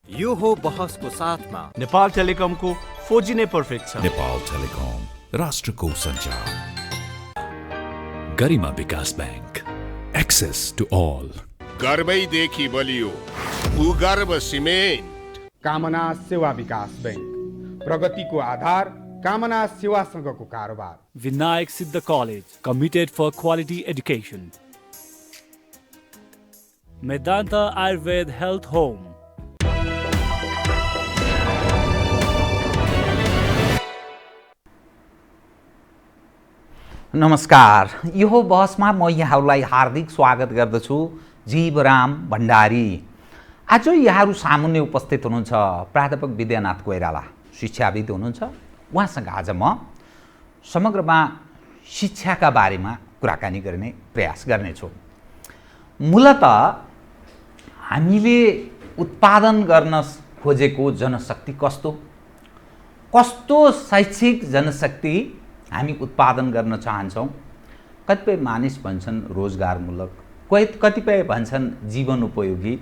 यो हो बहसको साथमा नेपाल टेलिकमको 4G नै पर्फेक्ट छ। नेपाल टेलिकम राष्ट्रको सञ्चार। गरिमा विकास बैंक, एक्सेस टु ऑल। गर्वैदेखि बलियो भूगर्भ सिमेन्ट। कामना सेवा विकास बैंक, प्रगतिको आधार कामना सेवासँगको कारोबार। Vinayak Siddha college, committed for quality education. Medanta Ayurveda health home. नमस्कार, यो बहसमा म यहाँहरूलाई हार्दिक स्वागत गर्दछु। जीवराम भण्डारी। आज यहाँहरू सामुन्ने उपस्थित हुनुहुन्छ प्राध्यापक विद्यानाथ कोइराला, शिक्षाविद हुनुहुन्छ। उहाँसँग आज म समग्रमा शिक्षाका बारेमा कुराकानी गर्ने प्रयास गर्नेछु। मूलत हामीले उत्पादन गर्न खोजेको जनशक्ति कस्तो शैक्षिक जनशक्ति हामी उत्पादन गर्न चाहन्छौँ। कतिपय मानिस भन्छन् रोजगारमूलक, कतिपय भन्छन् जीवन उपयोगी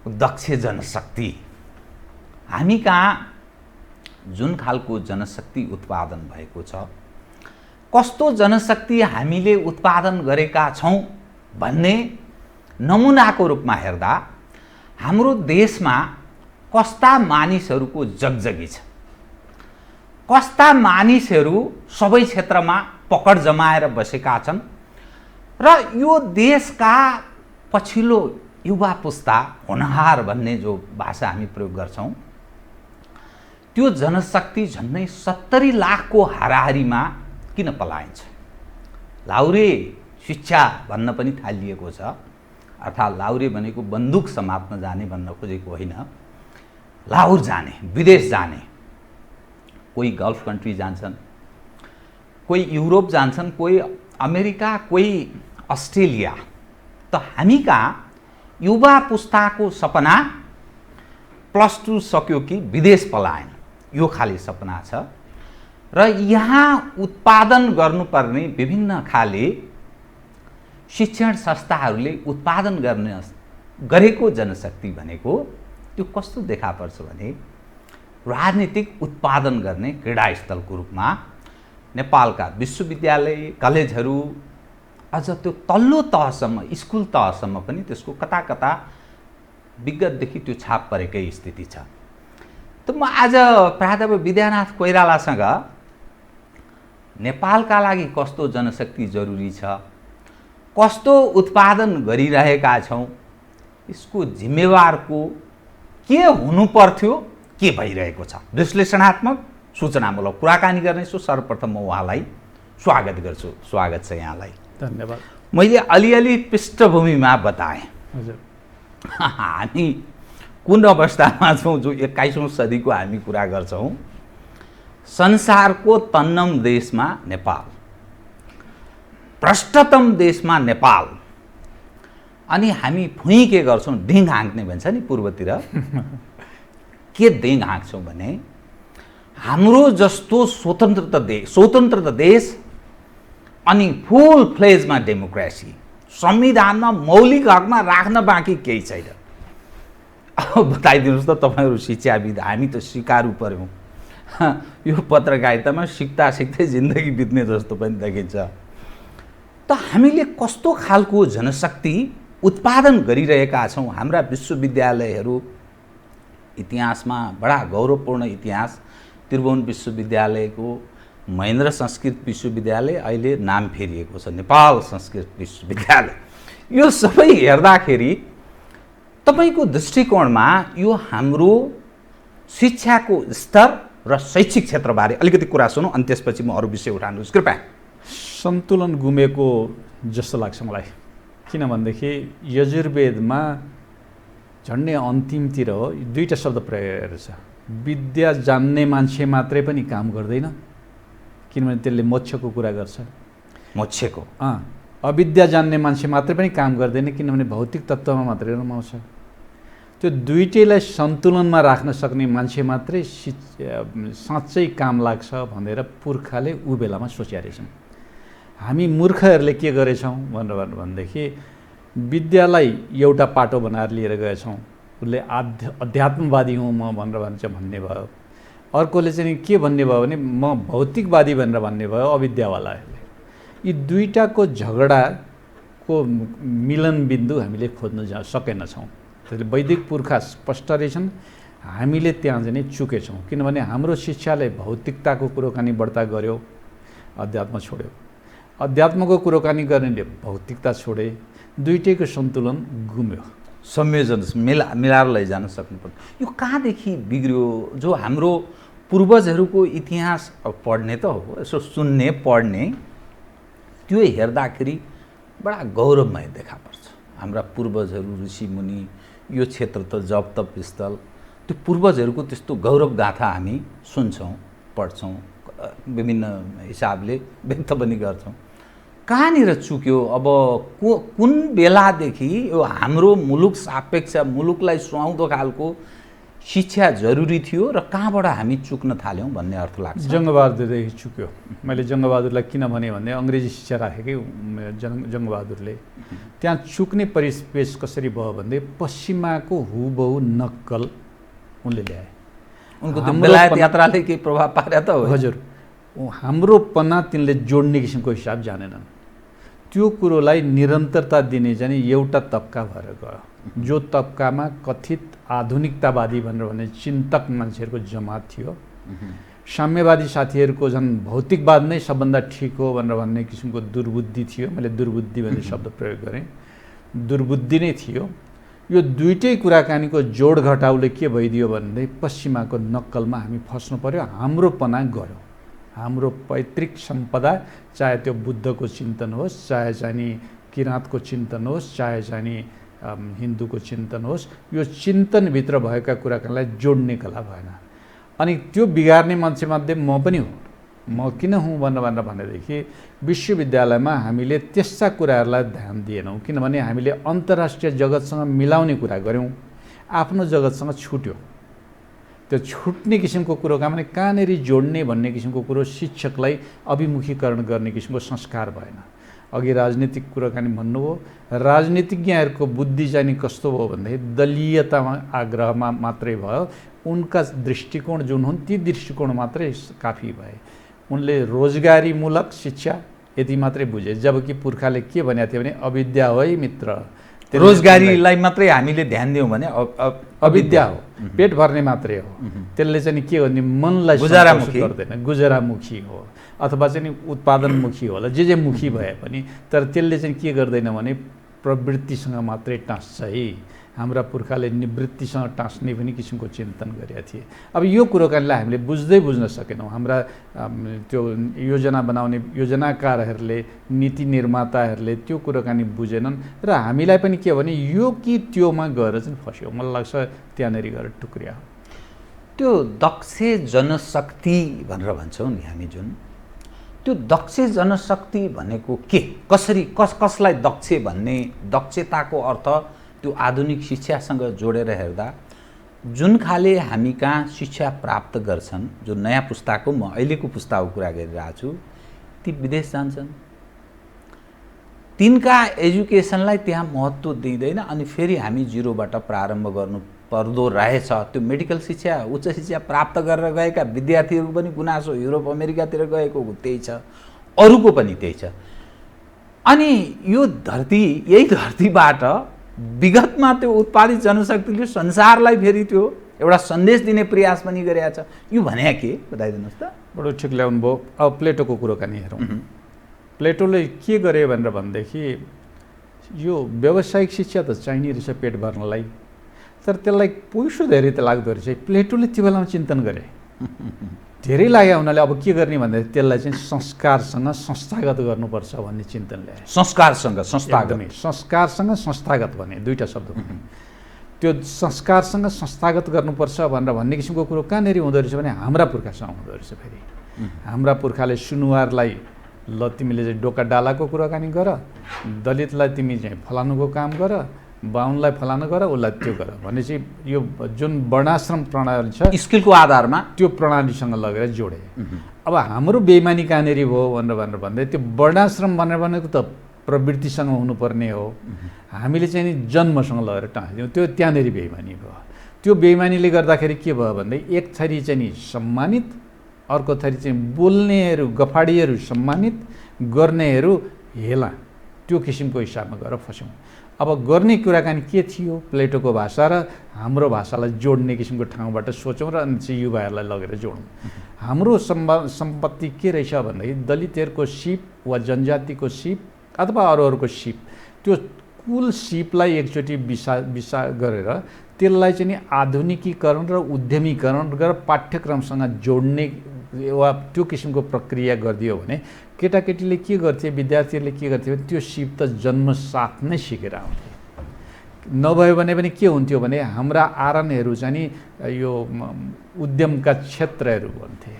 दक्ष जनशक्ति। हामी कहाँ जुन खालको जनशक्ति उत्पादन भएको छ, कस्तो जनशक्ति हामीले उत्पादन गरेका छौँ भन्ने नमुनाको रूपमा हेर्दा हाम्रो देशमा कस्ता मानिसहरूको जगजगी छ, कस्ता मानिसहरू सबै क्षेत्रमा पकड जमाएर बसेका छन् र यो देशका पछिल्लो युवा पुस्ता होनहार भन्ने जो भाषा हामी प्रयोग गर्छौँ, त्यो जनशक्ति झन्डै 70 लाखको हाराहारीमा किन पलाइन्छ। लाउरे शिक्षा भन्न पनि थालिएको छ, अर्थात् लाउरे भनेको बन्दुक समात्न जाने भन्न खोजेको होइन, लाहुर जाने, विदेश जाने। कोही गल्फ कन्ट्री जान्छन्, कोही युरोप जान्छन्, कोही अमेरिका, कोही अस्ट्रेलिया। त हामी कहाँ युवा पुस्ताको सपना +2 सक्यो कि विदेश पलायन, यो खाली सपना छ। र यहाँ उत्पादन गर्नुपर्ने विभिन्न खाले शिक्षण संस्थाहरूले उत्पादन गरेको जनशक्ति भनेको त्यो कस्तो देखा पर्छ भने राजनीतिक उत्पादन गर्ने क्रीडास्थलको रूपमा नेपालका विश्वविद्यालय कलेजहरू अझ त्यो तल्लो तहसम्म, स्कुल तहसम्म पनि त्यसको कता कता विगतदेखि त्यो छाप परेकै स्थिति छ। त म आज प्राध्यापक विद्यानाथ कोइरालासँग नेपालका लागि कस्तो जनशक्ति जरुरी छ, कस्तो उत्पादन गरिरहेका छौँ, यसको जिम्मेवारको के हुनु पर्थ्यो, के भइरहेको छ, विश्लेषणात्मक सूचनामूलक कुराकानी गर्नेछु। सर्वप्रथम म उहाँलाई स्वागत गर्छु। स्वागत छ यहाँलाई। धन्यवाद। मैले अलिअलि पृष्ठभूमिमा बताएँ हजुर, हामी कुन अवस्थामा छौँ, जो 21औं सदीको हामी कुरा गर्छौँ। संसारको तन्नम देशमा नेपाल, भ्रष्टतम देशमा नेपाल, अनि हामी फुइँ के गर्छौँ, ढिङ हाँक्ने भन्छ नि पूर्वतिर। के ढिङ हाँक्छौँ भने हाम्रो जस्तो स्वतन्त्र देश अनि फुल फ्लेजमा डेमोक्रेसी, संविधानमा मौलिक हकमा राख्न बाँकी केही छैन। अब बताइदिनुहोस् त तपाईँहरू शिक्षाविद, हामी त सिकारु पर्यौँ। यो पत्रकारितामा सिक्दा सिक्दै जिन्दगी बित्ने जस्तो पनि देखिन्छ। त हामीले कस्तो खालको जनशक्ति उत्पादन गरिरहेका छौँ। हाम्रा विश्वविद्यालयहरू इतिहासमा बडा गौरवपूर्ण इतिहास, त्रिभुवन विश्वविद्यालयको महेन्द्र संस्कृत विश्वविद्यालय अहिले नाम फेरिएको छ नेपाल संस्कृत विश्वविद्यालय। यो सबै हेर्दाखेरि तपाईँको दृष्टिकोणमा यो हाम्रो शिक्षाको स्तर र शैक्षिक क्षेत्रबारे अलिकति कुरा सुनौँ, अनि त्यसपछि म अरू विषय उठाउनुहोस् कृपया। सन्तुलन गुमेको जस्तो लाग्छ मलाई। किनभनेदेखि यजुर्वेदमा झन्डै अन्तिमतिर हो दुईवटा शब्द प्रयोग छ। विद्या जान्ने मान्छे मात्रै पनि काम गर्दैन, किनभने त्यसले मोक्षको कुरा गर्छ। मोक्षको अविद्या जान्ने मान्छे मात्रै पनि काम गर्दैन, किनभने भौतिक तत्त्वमा मात्रै रमाउँछ। त्यो दुईटैलाई सन्तुलनमा राख्न सक्ने मान्छे मात्रै साँच्चै काम लाग्छ भनेर पुर्खाले ऊ बेलामा सोचिरहेछन्। हामी मूर्खहरूले के गरेछौँ भनेदेखि विद्यालाई एउटा पाटो बनाएर लिएर गएछौँ उसले अध्यात्मवादी हुँ म भनेर भन्ने भयो। अर्कोले चाहिँ के भन्ने भयो भने म भौतिकवादी भनेर भन्ने भयो अविद्यावालाहरूले। यी दुईटाको झगडाको मिलन बिन्दु हामीले खोज्न सकेनछौँ। त्यसले वैदिक पुर्खा स्पष्ट रहेछन्, हामीले त्यहाँ चाहिँ चुकेछौँ। किनभने हाम्रो शिक्षाले भौतिकताको कुरोकानी बढ्ता गर्यो, अध्यात्म छोड्यो। अध्यात्मको कुरोकानी गर्नेले भौतिकता छोडे, दुईटैको सन्तुलन गुम्यो। संयोजन मिलाएर लैजान सक्नुपर्छ। यो कहाँदेखि बिग्रियो? जो हाम्रो पूर्वजहरूको इतिहास पढ्ने त हो, यसो सुन्ने पढ्ने, त्यो हेर्दाखेरि बडा गौरवमय देखा पर्छ। हाम्रा पूर्वजहरू ऋषिमुनि, यो क्षेत्र त जप तप स्थल, त्यो पूर्वजहरूको त्यस्तो गौरव गाथा हामी सुन्छौँ, पढ्छौँ, विभिन्न हिसाबले व्यक्त पनि गर्छौँ। कहाँनिर चुक्यो? अब कुन बेलादेखि यो हाम्रो मुलुक सापेक्ष, मुलुकलाई सुहाउँदो खालको शिक्षा जरुरी थियो र कहाँबाट हामी चुक्न थाल्यौँ भन्ने अर्थ लाग्छ। जङ्गबहादुरदेखि चुक्यो। मैले जङ्गबहादुरलाई किन भने अङ्ग्रेजी शिक्षा राखेकै जङ्गबहादुरले। त्यहाँ चुक्ने परिवेश कसरी भयो भने पश्चिमाको हुबहु नक्कल उनले ल्याए। उनको त्यो बेलायत यात्राले केही प्रभाव पारे त हो? हजुर, हाम्रो पन्ना तिनले जोड्ने किसिमको हिसाब जानेनन्। त्यो कुरोलाई निरन्तरता दिने चाहिँ एउटा तबका भएर गयो, जो तबकामा कथित आधुनिकतावादी भनेर भन्ने चिन्तक मान्छेहरूको जमात थियो। साम्यवादी साथीहरूको झन् भौतिकवाद नै सबभन्दा ठिक हो भनेर भन्ने किसिमको दुर्बुद्धि थियो। मैले दुर्बुद्धि भन्ने शब्द प्रयोग गरेँ, दुर्बुद्धि नै थियो। यो दुईटै कुराकानीको जोड घटाउले के भइदियो भने पश्चिमाको नक्कलमा हामी फस्नु पर्यो। हाम्रो पना गयो। हाम्रो पैतृक सम्पदा, चाहे त्यो बुद्धको चिन्तन होस्, चाहे चाहिँ किराँतको चिन्तन होस्, चाहे चाहिँ हिन्दूको चिन्तन होस्, यो चिन्तनभित्र भएका कुराकानीलाई जोड्ने कला भएन। अनि त्यो बिगार्ने मान्छेमध्ये म पनि हो। म किन हुँ भनेर भनेदेखि विश्वविद्यालयमा हामीले त्यस्ता कुराहरूलाई ध्यान दिएनौँ। किनभने हामीले अन्तर्राष्ट्रिय जगतसँग मिलाउने कुरा गऱ्यौँ, आफ्नो जगतसँग छुट्यो। त्यो छुट्ने किसिमको कुरो भने कहाँनिर जोड्ने भन्ने किसिमको कुरो शिक्षकलाई अभिमुखीकरण गर्ने किसिमको संस्कार भएन। अघि राजनीतिक कुराकानी भन्नुभयो, राजनीतिज्ञहरूको बुद्धि चाहिँ कस्तो भयो भन्दाखेरि दलीयतामा आग्रहमा मात्रै भयो। उनका दृष्टिकोण जुन हुन् ती दृष्टिकोण मात्रै काफी भए। उनले रोजगारीमूलक शिक्षा यति मात्रै बुझे, जबकि पुर्खाले के भनेको थियो भने अविद्या हो है मित्र, रोजगारीलाई मात्रै हामीले ध्यान दियौँ भने अविद्या हो, पेट भर्ने मात्रै हो। त्यसले चाहिँ के गर्ने मनलाई गुजारामुखी गर्दैन, गुजारामुखी हो अथवा चाहिँ उत्पादनमुखी होला, जे मुखी भए पनि। तर त्यसले चाहिँ के गर्दैन भने प्रवृत्तिसँग मात्रै टाँस्छ है। हाम्रा पुर्खाले निवृत्तिसँग टाँस्ने पनि किसिमको चिन्तन गरेका थिए। अब यो कुरोकानीलाई हामीले बुझ्न सकेनौँ। हाम्रा त्यो योजना बनाउने योजनाकारहरूले, नीति निर्माताहरूले त्यो कुरोकानी बुझेनन् र हामीलाई पनि के भने यो कि त्योमा गएर चाहिँ फस्यो। मलाई लाग्छ त्यहाँनिर गएर टुक्रिया हो। त्यो दक्ष जनशक्ति भनेर भन्छौँ नि हामी, जुन त्यो दक्ष जनशक्ति भनेको के, कसलाई दक्ष भन्ने, दक्षताको अर्थ त्यो आधुनिक शिक्षासँग जोडेर हेर्दा जुन खाले हामी कहाँ शिक्षा प्राप्त गर्छन्, जो नयाँ पुस्ताको, म अहिलेको पुस्ताको कुरा गरिरहेको छु, ती विदेश जान्छन्। तिनका एजुकेसनलाई त्यहाँ महत्त्व दिँदैन। अनि फेरि हामी जिरोबाट प्रारम्भ गर्नु पर्दो रहेछ। त्यो मेडिकल शिक्षा, उच्च शिक्षा प्राप्त गरेर गएका विद्यार्थीहरूको पनि गुनासो, युरोप अमेरिकातिर गएको त्यही छ, अरूको पनि त्यही छ। अनि यो धरती, यही धरतीबाट विगतमा त्यो उत्पादित जनशक्तिले संसारलाई फेरि त्यो एउटा सन्देश दिने प्रयास पनि गरेका छ। यो भने के बताइदिनुहोस् त। बडो ठिक ल्याउनु भयो। अब प्लेटोको कुरोकानी हेरौँ। प्लेटोले के गरे भनेर भनेदेखि यो व्यावसायिक शिक्षा त चाहिने रहेछ पेट भर्नलाई, तर त्यसलाई पैसो धेरै त लाग्दो रहेछ। प्लेटोले त्यो बेलामा चिन्तन गरे, धेरै लाग्यो हुनाले अब के गर्ने भन्दाखेरि त्यसलाई चाहिँ संस्कारसँग संस्थागत गर्नुपर्छ भन्ने चिन्तन ल्याए। संस्कारसँग संस्थागत भने दुईटा शब्द। त्यो संस्कारसँग संस्थागत गर्नुपर्छ भनेर भन्ने किसिमको कुरो कहाँनिर हुँदो रहेछ भने हाम्रा पुर्खासँग हुँदो रहेछ। फेरि हाम्रा पुर्खाले सुनुवारलाई ल तिमीले चाहिँ डोका डालाको कुराकानी गर, दलितलाई तिमी चाहिँ फलानुको काम गर, बाहुनलाई फलानु गर, उसलाई त्यो गर भनेपछि यो जुन वर्णाश्रम प्रणाली छ स्किलको आधारमा त्यो प्रणालीसँग लगेर जोडे। अब हाम्रो बेइमानी कहाँनिर भयो भनेर भन्दै त्यो वर्णाश्रम भनेर भनेको त प्रवृत्तिसँग हुनुपर्ने हो। हामीले चाहिँ नि जन्मसँग लगेर टाँसिदियौँ, त्यो त्यहाँनिर बेइमानी भयो। त्यो बेइमानीले गर्दाखेरि के भयो भन्दै एक थरी चाहिँ नि सम्मानित, अर्को थरी चाहिँ बोल्नेहरू गफाडीहरू सम्मानित, गर्नेहरू हेला, त्यो किसिमको हिसाबमा गएर फस्यौँ। अब गर्ने कुराकानी के थियो, प्लेटोको भाषा र हाम्रो भाषालाई जोड्ने किसिमको ठाउँबाट सोचौँ र अनि चाहिँ युवाहरूलाई लगेर जोडौँ। हाम्रो सम्पत्ति के रहेछ भन्दाखेरि दलितहरूको सिप वा जनजातिको सिप अथवा अरूहरूको सिप, त्यो कुल सिपलाई एकचोटि विसा गरेर त्यसलाई चाहिँ नि आधुनिकीकरण र उद्यमीकरण गरेर पाठ्यक्रमसँग जोड्ने वा त्यो किसिमको प्रक्रिया गरिदियो भने केटाकेटीले के गर्थे, विद्यार्थीहरूले के गर्थे भने त्यो सिप त जन्मसाथ नै सिकेर आउँथे। नभयो भने पनि के हुन्थ्यो भने हाम्रा आरनहरू चाहिँ नि यो उद्यमका क्षेत्रहरू भन्थे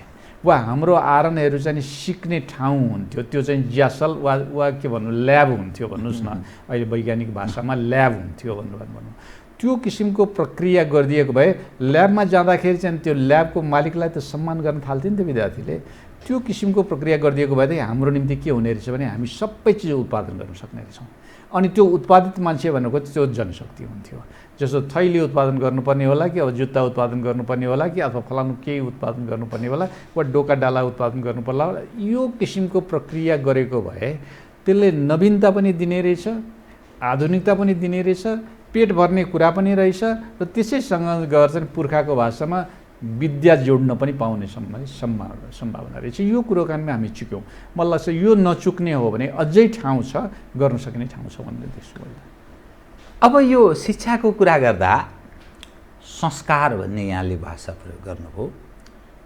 वा हाम्रो आरनहरू चाहिँ नि सिक्ने ठाउँ हुन्थ्यो, त्यो चाहिँ ज्यासल वा के भन्नु ल्याब हुन्थ्यो भन्नुहोस् न, अहिले वैज्ञानिक भाषामा ल्याब हुन्थ्यो भनौँ। त्यो किसिमको प्रक्रिया गरिदिएको भए ल्याबमा जाँदाखेरि चाहिँ त्यो ल्याबको मालिकलाई त सम्मान गर्न थाल्थ्यो नि त विद्यार्थीले। त्यो किसिमको प्रक्रिया गरिदिएको भए चाहिँ हाम्रो निम्ति के हुने रहेछ भने हामी सबै चिज उत्पादन गर्न सक्ने रहेछौँ। अनि त्यो उत्पादित मान्छे भनेको त्यो जनशक्ति हुन्थ्यो। जस्तो थैली उत्पादन गर्नुपर्ने होला कि अब जुत्ता उत्पादन गर्नुपर्ने होला कि अथवा फलानु केही उत्पादन गर्नुपर्ने होला वा डोका डाला उत्पादन गर्नुपर्ला होला, यो किसिमको प्रक्रिया गरेको भए त्यसले नवीनता पनि दिने रहेछ, आधुनिकता पनि दिने रहेछ, पेट भर्ने कुरा पनि रहेछ र त्यसैसँग गएर चाहिँ पुर्खाको भाषामा विद्या जोड्न पनि पाउने सम्भावना रहेछ। यो कुराकानीमा हामी चुक्यौँ। मलाई लाग्छ यो नचुक्ने हो भने अझै ठाउँ छ, गर्न सक्ने ठाउँ छ भन्ने देख्छु मैले। अब यो शिक्षाको कुरा गर्दा संस्कार भन्ने यहाँले भाषा प्रयोग गर्नुभयो।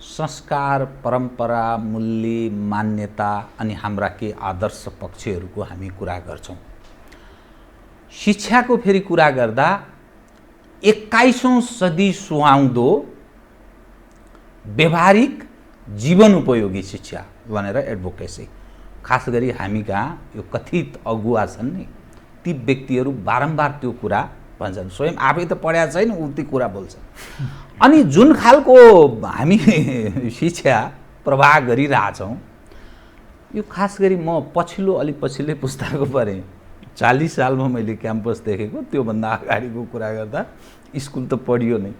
संस्कार, परम्परा, मूल्य, मान्यता अनि हाम्रा के आदर्श पक्षहरूको हामी कुरा गर्छौँ। शिक्षाको फेरि कुरा गर्दा 21औं सदी सुहाउँदो व्यवहारिक जीवन उपयोगी शिक्षा भनेर एडभोकेसी, खास गरी हामी कहाँ यो कथित अगुवा छन् नि, ती व्यक्तिहरू बारम्बार त्यो कुरा भन्छन्। स्वयं आफै त पढाएको छैन, ऊ ती कुरा बोल्छ। अनि जुन खालको हामी शिक्षा प्रवाह गरिरहेछौँ, यो खास गरी म अलिक पछिल्लै पुस्ताको परेँ। 40 सालमा मैले क्याम्पस देखेको, त्योभन्दा अगाडिको कुरा गर्दा स्कुल त पढियो नै।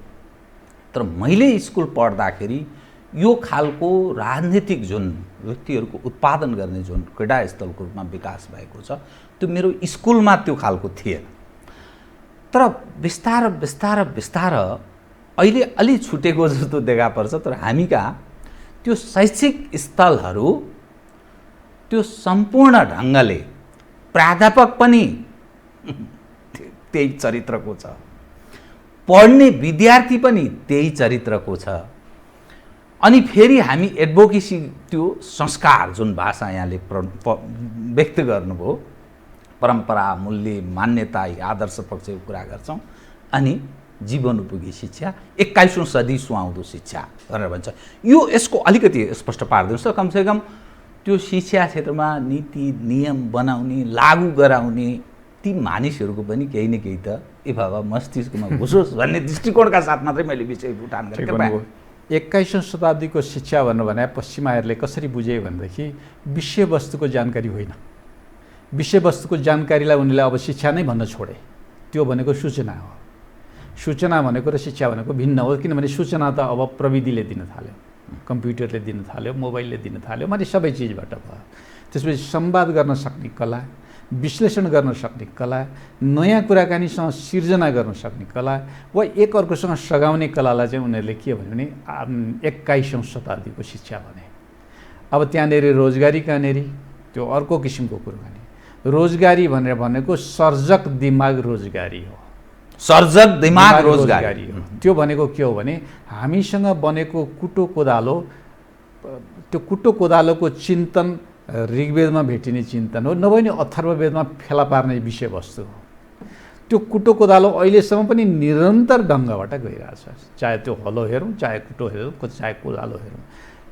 तर मैले स्कुल पढ्दाखेरि यो खालको राजनीतिक जुन व्यक्तिहरूको उत्पादन गर्ने जुन क्रीडास्थलको रूपमा विकास भएको छ, त्यो मेरो स्कुलमा त्यो खालको थिएन। तर बिस्तार अहिले अलि छुटेको जस्तो देखा पर्छ। तर हामी कहाँ त्यो शैक्षिक स्थलहरू त्यो सम्पूर्ण ढङ्गले प्राध्यापक पनि त्यही चरित्रको छ, पढ्ने विद्यार्थी पनि त्यही चरित्रको छ। अनि फेरि हामी एडभोकेसी, त्यो संस्कार जुन भाषा यहाँले व्यक्त गर्नुभयो, परम्परा, मूल्य, मान्यता, आदर्श पक्षको कुरा गर्छौँ। अनि जीवन उपयोगी शिक्षा 21औं सदी सुहाउँदो शिक्षा भनेर भन्छ। यो यसको अलिकति स्पष्ट पारिदिनुहोस् त। कमसेकम त्यो शिक्षा क्षेत्रमा नीति नियम बनाउने, लागू गराउने ती मानिसहरूको पनि केही न केही त ए बाबा मस्तिष्कमा घुसोस् भन्ने दृष्टिकोणका साथ मात्रै मैले विषय उठान गरेँ। 21औं शताब्दीको शिक्षा भने पश्चिमाहरूले कसरी बुझे भनेदेखि विषयवस्तुको जानकारी होइन, विषयवस्तुको जानकारीलाई उनीहरूले अब शिक्षा नै भन्न छोडे। त्यो भनेको सूचना हो। सूचना भनेको र शिक्षा भनेको भिन्न हो, किनभने सूचना त अब प्रविधिले दिन थाल्यो, कम्प्युटरले दिन थाल्यो, मोबाइलले दिन थाल्यो, माने सबै चिजबाट भयो। त्यसपछि संवाद गर्न सक्ने कला, विश्लेषण गर्न सक्ने कला, नयाँ कुराकानीसँग सिर्जना गर्न सक्ने कला वा एक अर्कोसँग सघाउने कलालाई चाहिँ उनीहरूले के भन्यो भने 21औं शताब्दीको शिक्षा भने। अब त्यहाँनिर रोजगारी कहाँनिर, त्यो अर्को किसिमको कुराकानी। रोजगारी भनेर भनेको सर्जक दिमाग रोजगारी हो, सर्जक दिमाग रोजगारी हो। त्यो भनेको के हो भने हामीसँग बनेको कुटो कोदालो, त्यो कुटो कोदालोको चिन्तन ऋग्वेदमा भेटिने चिन्तन हो, नभए नि अथर्ववेदमा फेला पार्ने विषयवस्तु हो। त्यो कुटो कोदालो अहिलेसम्म पनि निरन्तर ढङ्गबाट गइरहेछ, चाहे त्यो हलो हेरौँ, चाहे कुटो हेरौँ, चाहे कोदालो हेरौँ।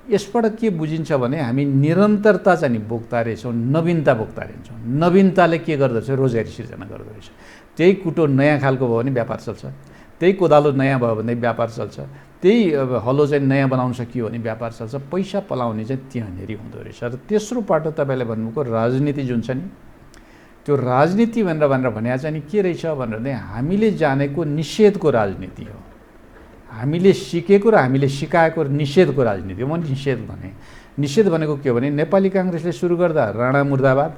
यसबाट के बुझिन्छ भने हामी निरन्तरता चाहिँ बोक्ता रहेछौँ, नवीनता बोक्ता रहेछौँ। नवीनताले के गर्दो रहेछ, रोजगारी सिर्जना गर्दो रहेछ। त्यही कुटो नयाँ खालको भयो भने व्यापार चल्छ, त्यही कोदालो नयाँ भयो भने व्यापार चल्छ, त्यही हलो चाहिँ नयाँ बनाउन सकियो भने व्यापार चल्छ। पैसा पलाउने चाहिँ त्यहाँनिर हुँदो रहेछ। र तेस्रो पाटो तपाईँले भन्नुभएको राजनीति जुन छ नि, त्यो राजनीति भनेर भने चाहिँ के रहेछ भनेर हामीले जानेको निषेधको राजनीति हो। हामीले सिकेको र हामीले सिकाएको निषेधको राजनीति हो। म निषेध भने निषेध भनेको के हो भने नेपाली काङ्ग्रेसले सुरु गर्दा राणा मुर्दाबाद,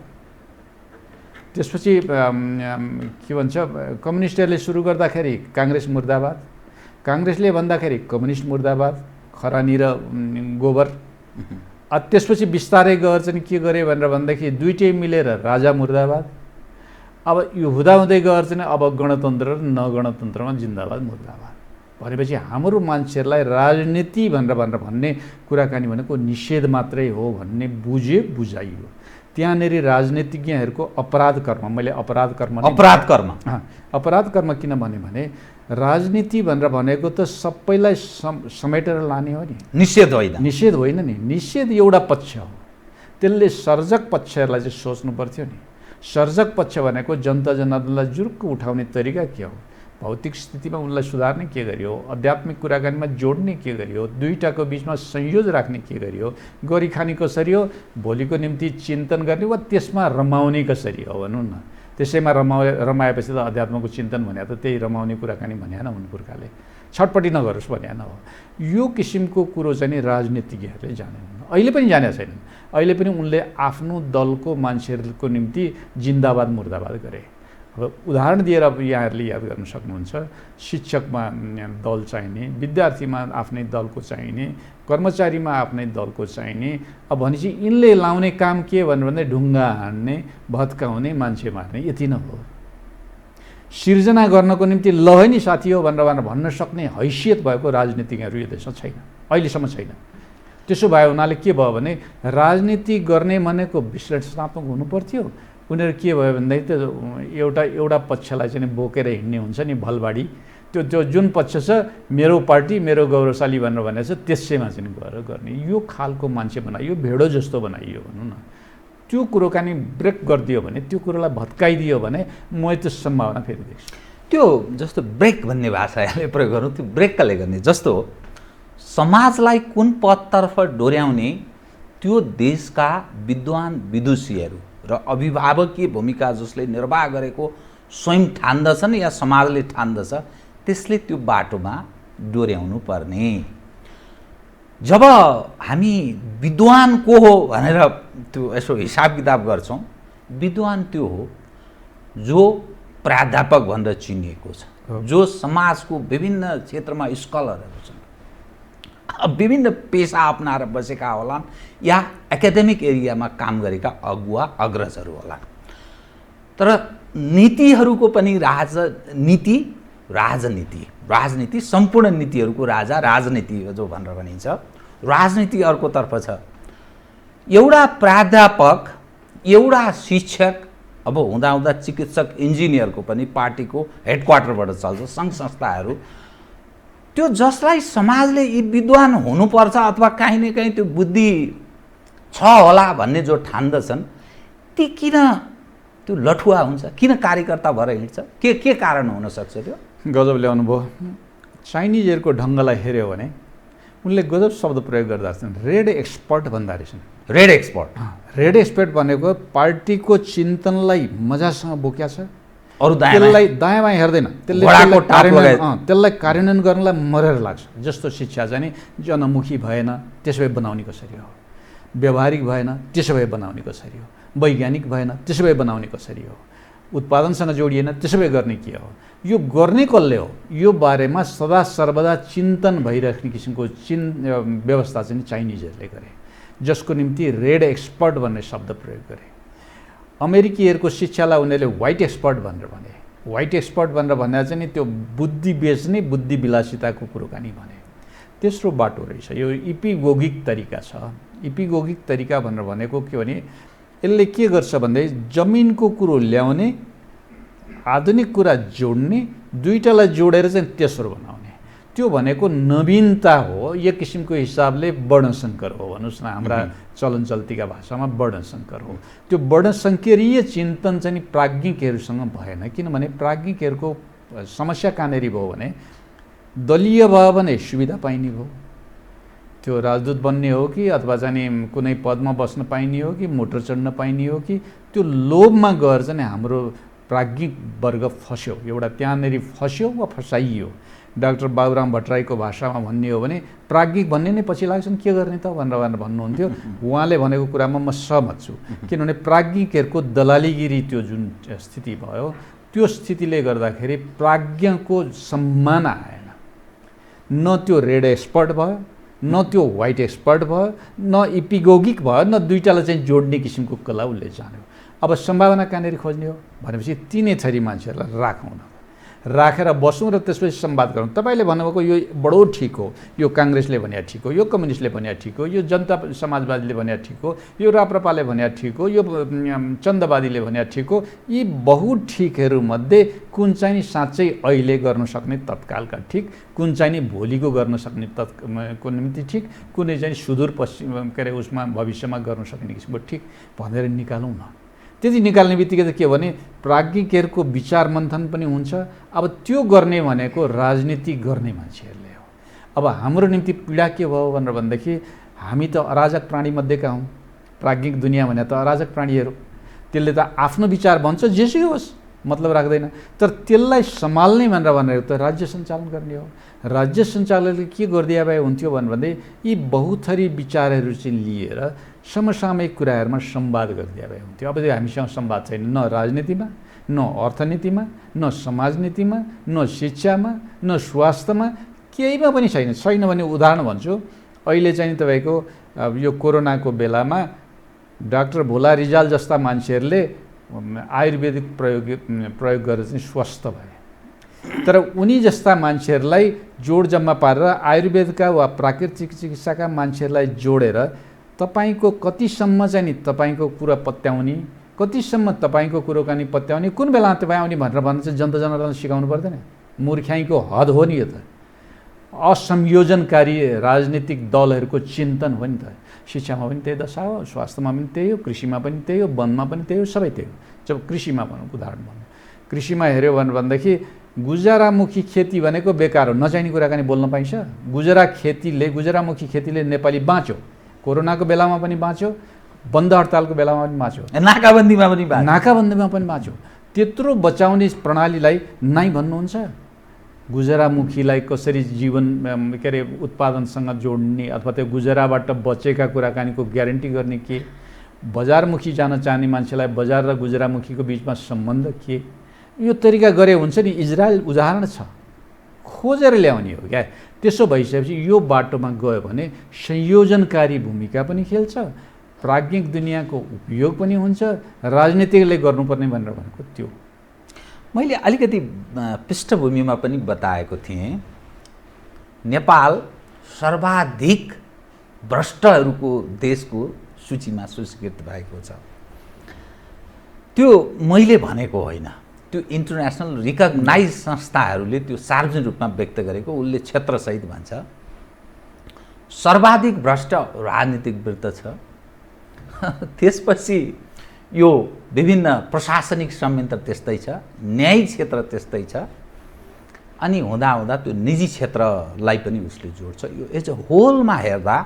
त्यसपछि के भन्छ कम्युनिस्टहरूले सुरु गर्दाखेरि काङ्ग्रेस मुर्दाबाद, काङ्ग्रेसले भन्दाखेरि कम्युनिस्ट मुर्दाबाद, खरानी र गोबर। त्यसपछि बिस्तारै गएर चाहिँ के गरे भनेर भन्दाखेरि दुईटै मिलेर राजा मुर्दाबाद। अब यो हुँदाहुँदै गएर चाहिँ अब गणतन्त्र र नगणतन्त्रमा जिन्दाबाद मुर्दाबाद भनेपछि हाम्रो मान्छेहरूलाई राजनीति भनेर भन्ने कुराकानी भनेको निषेध मात्रै हो भन्ने बुझाइयो। त्यहाँनिर राजनीतिज्ञहरूको अपराध कर्म, मैले अपराध कर्म किन भने राजनीति भनेर भनेको त सबैलाई समेटेर लाने हो नि, निषेध होइन नि। निषेध एउटा पक्ष हो, त्यसले सर्जक पक्षहरूलाई चाहिँ सोच्नु पर्थ्यो नि। सर्जक पक्ष भनेको जनता जनार्दनलाई जुर्क उठाउने तरिका के हो, भौतिक स्थितिमा उनलाई सुधार्ने के गरियो, आध्यात्मिक कुराकानीमा जोड्ने के गरियो, दुईटाको बिचमा संयोज राख्ने के गरियो, गरी खाने कसरी हो, भोलिको निम्ति चिन्तन गर्ने वा त्यसमा रमाउने कसरी हो भनौँ न। त्यसैमा रमाएपछि त अध्यात्मको चिन्तन भने त त्यही रमाउने कुराकानी भने न, उन पुर्खाले छटपट्टि नगरोस् भने न हो। यो किसिमको कुरो चाहिँ नि राजनीतिज्ञहरूले जानेनन्, अहिले पनि जानेका छैनन्। अहिले पनि उनले आफ्नो दलको मान्छेहरूको निम्ति जिन्दाबाद मुर्दाबाद गरे। अब उदाहरण दिएर अब यहाँहरूले याद गर्न सक्नुहुन्छ, शिक्षकमा दल चाहिने, विद्यार्थीमा आफ्नै दलको चाहिने, कर्मचारीमा आफ्नै दलको चाहिने। अब भनेपछि यिनले लाउने काम के भन्ने ढुङ्गा हान्ने, भत्काउने, मान्छे मार्ने, यति नै हो। सिर्जना गर्नको निम्ति ल है नि साथी हो भनेर भन्न सक्ने हैसियत भएको राजनीतिज्ञहरू यो देशमा छैन, अहिलेसम्म छैन। त्यसो भए हुनाले के भयो भने राजनीति गर्ने भनेको विश्लेषणात्मक हुनुपर्थ्यो। उनीहरू के भयो भन्दाखेरि त एउटा पक्षलाई चाहिँ बोकेर हिँड्ने हुन्छ नि भलबाडी, त्यो जुन पक्ष छ मेरो पार्टी मेरो गौरवशाली भनेर भनेको छ त्यसैमा चाहिँ गएर गर्ने, यो खालको मान्छे बनाइयो, भेडो जस्तो बनाइयो भनौँ न। त्यो कुरोकानी ब्रेक गरिदियो भने, त्यो कुरोलाई भत्काइदियो भने म त्यो सम्भावना फेरि देख्छु। त्यो जस्तो ब्रेक भन्ने भाषाले प्रयोग गरौँ, त्यो ब्रेक कसले गर्ने जस्तो समाजलाई कुन पथतर्फ डोर्याउने त्यो देशका विद्वान विदुषीहरू र अभिभावकीय भूमिका जसले निर्वाह गरेको स्वयं ठान्दछन् या समाजले ठान्दछ, त्यसले त्यो बाटोमा डोर्याउनु पर्ने। जब हामी विद्वान को हो भनेर त्यो यसो हिसाब किताब गर्छौँ, विद्वान त्यो हो जो प्राध्यापक भनेर चिनिएको छ, जो समाजको विभिन्न क्षेत्रमा स्कलरहरू छन्, विभिन्न पेसा अपनाएर बसेका होलान् या एकाडेमिक एरियामा काम गरेका अगुवा अग्रजहरू होलान्। तर नीतिहरूको पनि राजनीति सम्पूर्ण नीतिहरूको राजा राजनीति हो जो भनेर भनिन्छ। राजनीति अर्कोतर्फ छ, एउटा प्राध्यापक, एउटा शिक्षक, अब हुँदा चिकित्सक, इन्जिनियरको पनि पार्टीको हेडक्वार्टरबाट चल्छ, सङ्घ संस्थाहरू, त्यो जसलाई समाजले यी विद्वान हुनुपर्छ अथवा काहीँ न काहीँ त्यो बुद्धि छ होला भन्ने जो ठान्दछन्, ती किन त्यो लठुवा हुन्छ, किन कार्यकर्ता भएर हिँड्छ, के कारण हुनसक्छ? त्यो गजब ल्याउनु भयो। चाइनिजहरूको ढङ्गलाई हेऱ्यो भने उनले गजब शब्द प्रयोग गर्दा छन्, रेड एक्सपर्ट भन्दा रहेछन्। रेड एक्सपर्ट भनेको पार्टीको चिन्तनलाई मजासँग बोक्या छ, अरू त्यसलाई दायाँ बायाँ हेर्दैन, त्यसलाई कार्यान्वयन गर्नलाई मरेर लाग्छ। जस्तो शिक्षा चाहिँ नि जनमुखी भएन त्यसो भए बनाउने कसरी हो, व्यवहारिक भएन त्यसो भए बनाउने कसरी हो, वैज्ञानिक भएन त्यसो भए बनाउने कसरी हो, उत्पादनसँग जोडिएन त्यसो भए गर्ने के हो, यो गर्ने कसले हो, यो बारेमा सदा सर्वदा चिन्तन भइराख्ने किसिमको व्यवस्था चाहिँ चाइनिजहरूले गरे, जसको निम्ति रेड एक्सपर्ट भन्ने शब्द प्रयोग गरे। अमेरिकीहरूको शिक्षालाई उनीहरूले व्हाइट एक्सपर्ट भनेर भने। व्हाइट एक्सपर्ट भनेर भन्दा चाहिँ नि त्यो बुद्धि बेच्ने, बुद्धि विलासिताको कुरोकानी भने। तेस्रो बाटो रहेछ, यो इपिगोगिक तरिका छ। इपिगोगिक तरिका भनेर भनेको के भने यसले के गर्छ भन्दै जमिनको कुरो ल्याउने, आधुनिक कुरा जोड्ने, दुईटालाई जोडेर चाहिँ तेस्रो बनाउने, त्यो भनेको नवीनता हो। एक किसिमको हिसाबले वर्णशङ्कर हो भनौस् न, हाम्रा चलन चल्तीका भाषामा वर्णशङ्कर हो। त्यो वर्णशङ्करीय चिन्तन चाहिँ प्राज्ञिकहरूसँग भएन, किनभने प्राज्ञिकहरूको समस्या कहाँनिर भयो भने दलीय भयो भने सुविधा पाइने भयो, त्यो राजदूत बन्ने हो कि अथवा चाहिँ कुनै पदमा बस्न पाइने हो कि मोटर चढ्न पाइने हो कि त्यो लोभमा गएर चाहिँ हाम्रो प्राज्ञिक वर्ग फस्यो, एउटा त्यहाँनिर फस्यो वा फसाइयो। डाक्टर बाबुराम भट्टराईको भाषामा भन्ने हो भने प्राज्ञिक भन्ने नै पछि लाग्छन् के गर्ने त भनेर भन्नुहुन्थ्यो। उहाँले भनेको कुरामा म सहमत छु, किनभने प्राज्ञिकहरूको दलालीगिरी त्यो जुन स्थिति भयो त्यो स्थितिले गर्दाखेरि प्राज्ञको सम्मान आएन। न त्यो रेड एक्सपर्ट भयो, न त्यो व्हाइट एक्सपर्ट भयो, न इपिगोगिक भयो, न दुईटालाई चाहिँ जोड्ने किसिमको कला उसले जान्यो। अब सम्भावना कहाँनिर खोज्ने हो भनेपछि तिनै थरी मान्छेहरूलाई राखौँ न, राखेर बसौँ र त्यसपछि संवाद गरौँ। तपाईँले भन्नुभएको यो बडो ठिक हो, यो काङ्ग्रेसले भने ठिक हो, यो कम्युनिस्टले भने ठिक हो, यो जनता समाजवादीले भने ठिक हो, यो राप्रपाले भने ठिक हो, यो चन्दवादीले भने ठिक हो। यी बहु ठिकहरूमध्ये कुन चाहिँ साँच्चै अहिले गर्न सक्ने तत्कालका ठिक, कुन चाहिँ भोलिको गर्न सक्ने को निम्ति ठिक, कुनै चाहिँ सुदूर पश्चिम के अरे उसमा भविष्यमा गर्न सक्ने किसिमको ठिक भनेर निकालौँ न। त्यति निकाल्ने बित्तिकै त के भने प्राज्ञिकहरूको विचार मन्थन पनि हुन्छ। अब त्यो गर्ने भनेको राजनीति गर्ने मान्छेहरूले हो। अब हाम्रो निम्ति पीडा के भयो भनेर भन्दाखेरि हामी त अराजक प्राणीमध्येका हौँ। प्राज्ञिक दुनियाँ भने त अराजक प्राणीहरू, त्यसले त आफ्नो विचार भन्छ जेसुकै होस्, मतलब राख्दैन। तर त्यसलाई सम्हाल्ने भनेर त राज्य सञ्चालन गर्ने हो। राज्य सञ्चालनले के गरिदिए भए हुन्थ्यो भन्दै यी बहुथरी विचारहरू चाहिँ लिएर समसामयिक कुराहरूमा संवाद गरिदिए भए हुन्थ्यो। अब हामीसँग संवाद छैन, न राजनीतिमा, न अर्थनीतिमा, न समाजनीतिमा, न शिक्षामा, न स्वास्थ्यमा, केहीमा पनि छैन। छैन भने उदाहरण भन्छु, अहिले चाहिँ तपाईँको यो कोरोनाको बेलामा डाक्टर भोला रिजाल जस्ता मान्छेहरूले आयुर्वेदिक प्रयोग गरेर चाहिँ स्वस्थ भए। तर उनी जस्ता मान्छेहरूलाई जोड जम्मा पारेर आयुर्वेदका वा प्राकृतिक चिकित्साका मान्छेहरूलाई जोडेर तपाईको कतिसम्म चाहिँ नि तपाईँको कुरा पत्याउने, कतिसम्म तपाईँको कुरो कानी पत्याउने, कुन बेला तपाईँ आउने भनेर भन्न चाहिँ जनता जनार्दनलाई सिकाउनु पर्दैन? मूर्ख्याइको हद हो नि यो त। असंयोजनकारी राजनीतिक दलहरूको चिन्तन हो नि त। शिक्षामा पनि त्यही दशा हो, स्वास्थ्यमा पनि त्यही हो, कृषिमा पनि त्यही हो, वनमा पनि त्यही हो, सबै त्यही हो। जब कृषिमा भनौँ, उदाहरण भनौँ, कृषिमा हेऱ्यो भनेदेखि गुजरामुखी खेती भनेको बेकार हो, नचाहिने कुराकानी बोल्न पाइन्छ? गुजरामुखी खेतीले नेपाली बाँच्यो, कोरोनाको बेलामा पनि बाँच्यो, बन्द हडतालको बेलामा पनि बाँच्यो, नाकाबन्दीमा पनि बाँच्यो। त्यत्रो बचाउने प्रणालीलाई नाइ भन्नुहुन्छ? गुजरामुखीलाई कसरी जीवन के अरे उत्पादनसँग जोड्ने अथवा त्यो गुजराबाट बचेका कुराकानीको ग्यारेन्टी गर्ने के? बजारमुखी जान चाहने मान्छेलाई बजार र गुजरामुखीको बिचमा सम्बन्ध के? यो तरिका गरे हुन्छ नि। इजरायल उदाहरण छ, खोजेर ल्याउने हो क्या। त्यसो भइसकेपछि यो बाटोमा गयो भने संयोजनकारी भूमिका पनि खेल्छ, प्राज्ञिक दुनियाँको उपयोग पनि हुन्छ, राजनीतिले गर्नुपर्ने भनेर भनेको त्यो। मैले अलिकति पृष्ठभूमिमा पनि बताएको थिएँ, नेपाल सर्वाधिक भ्रष्टहरूको देशको सूचीमा सूचीकृत भएको छ। त्यो मैले भनेको होइन, त्यो इन्टरनेसनल रिकग्नाइज संस्थाहरूले त्यो सार्वजनिक रूपमा व्यक्त गरेको। उसले क्षेत्रसहित भन्छ सर्वाधिक भ्रष्ट राजनीतिक वृत्त छ। त्यसपछि यो विभिन्न प्रशासनिक संयन्त्र त्यस्तै छ, न्यायिक क्षेत्र त्यस्तै छ, अनि हुँदा त्यो निजी क्षेत्रलाई पनि उसले जोड्छ। यो एज अ होलमा हेर्दा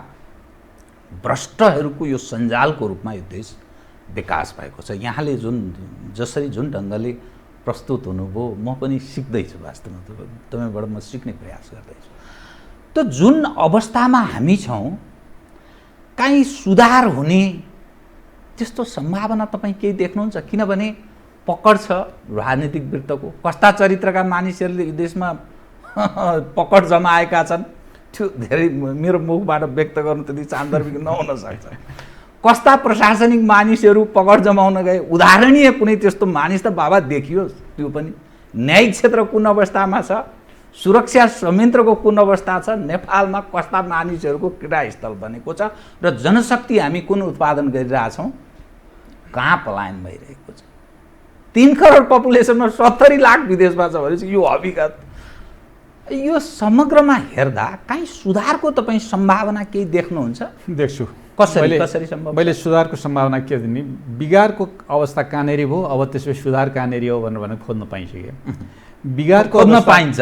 भ्रष्टहरूको यो सञ्जालको रूपमा यो देश विकास भएको छ। यहाँले जुन ढङ्गले प्रस्तुत हुनुभयो, म पनि सिक्दैछु। वास्तवमा तपाईँबाट म सिक्ने प्रयास गर्दैछु। त जुन अवस्थामा हामी छौँ, काहीँ सुधार हुने त्यस्तो सम्भावना तपाईँ केही देख्नुहुन्छ? किनभने पकड छ राजनीतिक वृत्तको। कस्ता चरित्रका मानिसहरूले देशमा पकड जमाएका छन्, त्यो धेरै मेरो मुखबाट व्यक्त गर्नु त्यति सान्दर्भिक नहुन सक्छ। कस्ता प्रशासनिक मानिसहरू पकड जमाउन गए, उदाहरणीय कुनै त्यस्तो मानिस त बाबा देखियोस्। त्यो पनि न्यायिक क्षेत्र कुन अवस्थामा छ, सुरक्षा संयन्त्रको कुन अवस्था छ, नेपालमा कस्ता मानिसहरूको क्रीडास्थल बनेको छ, र जनशक्ति हामी कुन उत्पादन गरिरहेछौँ, कहाँ पलायन भइरहेको छ। 3 करोड पपुलेसनमा 70 लाख विदेशमा छ भनेपछि यो हकीकत। यो समग्रमा हेर्दा काहीँ सुधारको तपाईँ सम्भावना केही देख्नुहुन्छ? देख्छु। कसरी सम्भव? मैले सुधारको सम्भावना के दिने, बिगारको अवस्था कहाँनेरि भयो, अब त्यसपछि सुधार कहाँनेरि हो भनेर खोज्न पाइन्छ कि? बिगारको खोज्न पाइन्छ।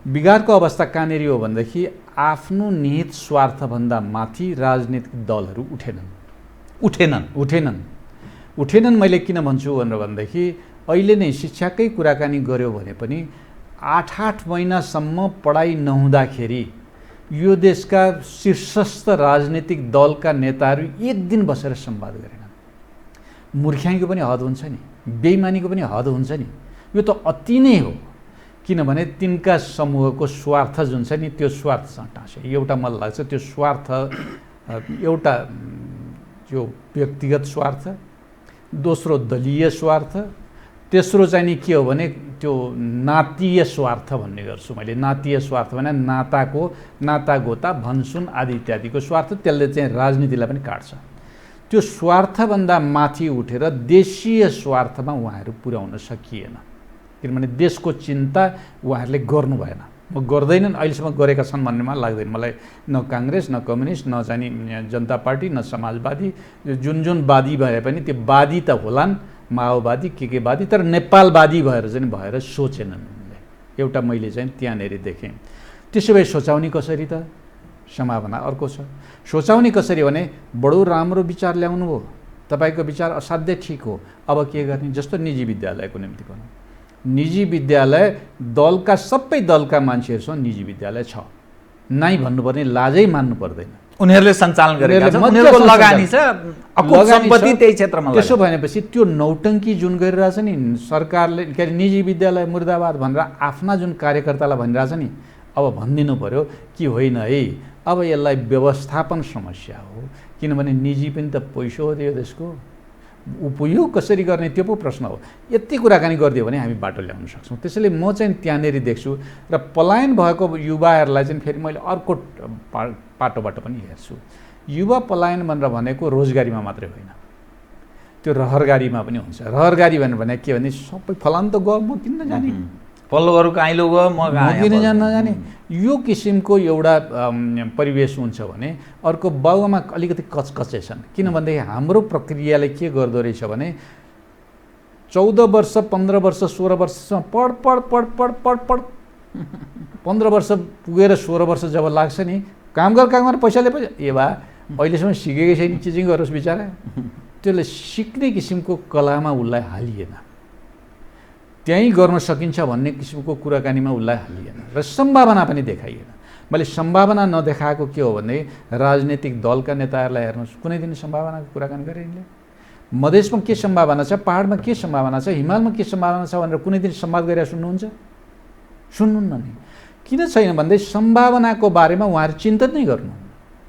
बिगारको अवस्था कहाँनेरि हो भनेदेखि आफ्नो निहित स्वार्थभन्दा माथि राजनीतिक दलहरू उठेनन्। मैले किन भन्छु भनेर भन्दाखेरि अहिले नै शिक्षाकै कुराकानी गर्यो भने पनि 8 महिनासम्म पढाइ नहुँदाखेरि यो देशका शीर्षस्थ राजनीतिक दलका नेताहरू एक दिन बसेर संवाद गरेनन्। मूर्ख्याइको पनि हद हुन्छ नि, बेइमानीको पनि हद हुन्छ नि। यो त अति नै हो, किनभने तिनका समूहको स्वार्थ जुन छ नि त्यो स्वार्थसँग टाँसे। एउटा मलाई लाग्छ त्यो स्वार्थ एउटा जो व्यक्तिगत स्वार्थ, दोस्रो दलीय स्वार्थ, तेस्रो चाहिँ नि के हो भने त्यो नातीय स्वार्थ भन्ने गर्छु मैले। नातीय स्वार्थ भने नातागोता भनसुन आदि इत्यादिको स्वार्थ, त्यसले चाहिँ राजनीतिलाई पनि काट्छ। त्यो स्वार्थभन्दा माथि उठेर देशीय स्वार्थमा उहाँहरू पुर्याउन सकिएन, किनभने देशको चिन्ता उहाँहरूले गर्नु भएन। म गर्दैनन्, अहिलेसम्म गरेका छन् भन्नेमा लाग्दैन मलाई। न काङ्ग्रेस, न कम्युनिस्ट, न चाहिँ जनता पार्टी, न समाजवादी, जुन वादी भए पनि त्यो वादी त होलान्, माओवादी के वादी, तर नेपालवादी भएर सोचेनन् उनले। एउटा मैले चाहिँ त्यहाँनिर देखेँ। त्यसो भए सोचाउने कसरी त? सम्भावना अर्को छ। सोचाउने कसरी भने बडो राम्रो विचार ल्याउनु हो, तपाईँको विचार असाध्यै ठिक हो, अब के गर्ने? जस्तो निजी विद्यालयको निम्ति भनौँ, निजी विद्यालय दलका सबै दलका मान्छेहरूसँग निजी विद्यालय छ, नाइ भन्नुपर्ने, लाजै मान्नु पर्दैन। उनीहरूले सञ्चालन गरेका छन्, उनीहरूको लगानी छ, अकुत सम्पत्ति त्यही क्षेत्रमा। त्यसो भनेपछि त्यो नौटङ्की जुन गरिरहेछ नि सरकारले, के अरे निजी विद्यालय मुर्दाबाद भनेर आफ्ना जुन कार्यकर्तालाई भनिरहेछ नि, अब भनिदिनु पर्यो कि होइन है, अब यसलाई व्यवस्थापन समस्या हो, किनभने निजी पनि त पैसा हो यो देशको, उपयोग कसरी गर्ने त्यो पो प्रश्न हो। यति कुराकानी गरिदियो भने हामी बाटो ल्याउन सक्छौँ। त्यसैले म चाहिँ त्यहाँनिर देख्छु र पलायन भएको युवाहरूलाई चाहिँ फेरि मैले अर्को पाटोबाट पनि हेर्छु। युवा पलायन भनेर भनेको रोजगारीमा मात्रै होइन, त्यो रहरगारीमा पनि हुन्छ। रहरगारी भने के भने सबै फलान त गयो, म किन नजाने, पल्लो गरौँ काइलो गयो, म किन नजाने, यो किसिमको एउटा परिवेश हुन्छ भने अर्को बाबुआमा अलिकति कचकचे छन्। किनभनेदेखि हाम्रो प्रक्रियाले के गर्दो रहेछ भने 14 वर्ष 15 वर्ष 16 वर्षसम्म पढ 15 वर्ष पुगेर 16 वर्ष जब लाग्छ नि, काम गरेर पैसाले पैसा ए बा अहिलेसम्म सिकेकै छैन, चिचिङ गरोस् बिचरा। त्यसले सिक्ने किसिमको कलामा उसलाई हालिएन, त्यहीँ गर्न सकिन्छ भन्ने किसिमको कुराकानीमा उसलाई हालिएन र सम्भावना पनि देखाइएन। मैले सम्भावना नदेखाएको के हो भने राजनीतिक दलका नेताहरूलाई हेर्नुहोस्, कुनै दिन सम्भावनाको कुराकानी गरे यिनले? मधेसमा के सम्भावना छ, पहाडमा के सम्भावना छ, हिमालमा के सम्भावना छ भनेर कुनै दिन संवाद गरेर सुन्नुहुन्छ? सुन्नुहुन्न नि। किन छैन भन्दै सम्भावनाको बारेमा उहाँहरू चिन्तन नै गर्नु।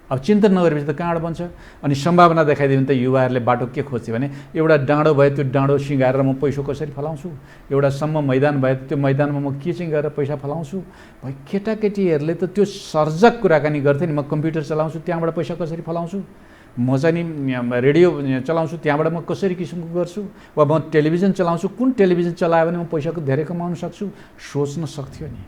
अब चिन्तन नगरेपछि त कहाँबाट बन्छ? अनि सम्भावना देखाइदियो भने त युवाहरूले बाटो के खोज्यो भने एउटा डाँडो भयो, त्यो डाँडो सिँगारेर म पैसा कसरी फलाउँछु, एउटा सम्म मैदान भयो, त्यो मैदानमा म के चाहिँ गरेर पैसा फलाउँछु। भाइ केटाकेटीहरूले त त्यो सर्जक कुराकानी गर्थे नि, म कम्प्युटर चलाउँछु त्यहाँबाट पैसा कसरी फलाउँछु, म चाहिँ नि रेडियो चलाउँछु त्यहाँबाट म कसरी किसिमको गर्छु, वा म टेलिभिजन चलाउँछु कुन टेलिभिजन चलायो भने म पैसाको धेरै कमाउन सक्छु, सोच्न सक्थ्यो नि।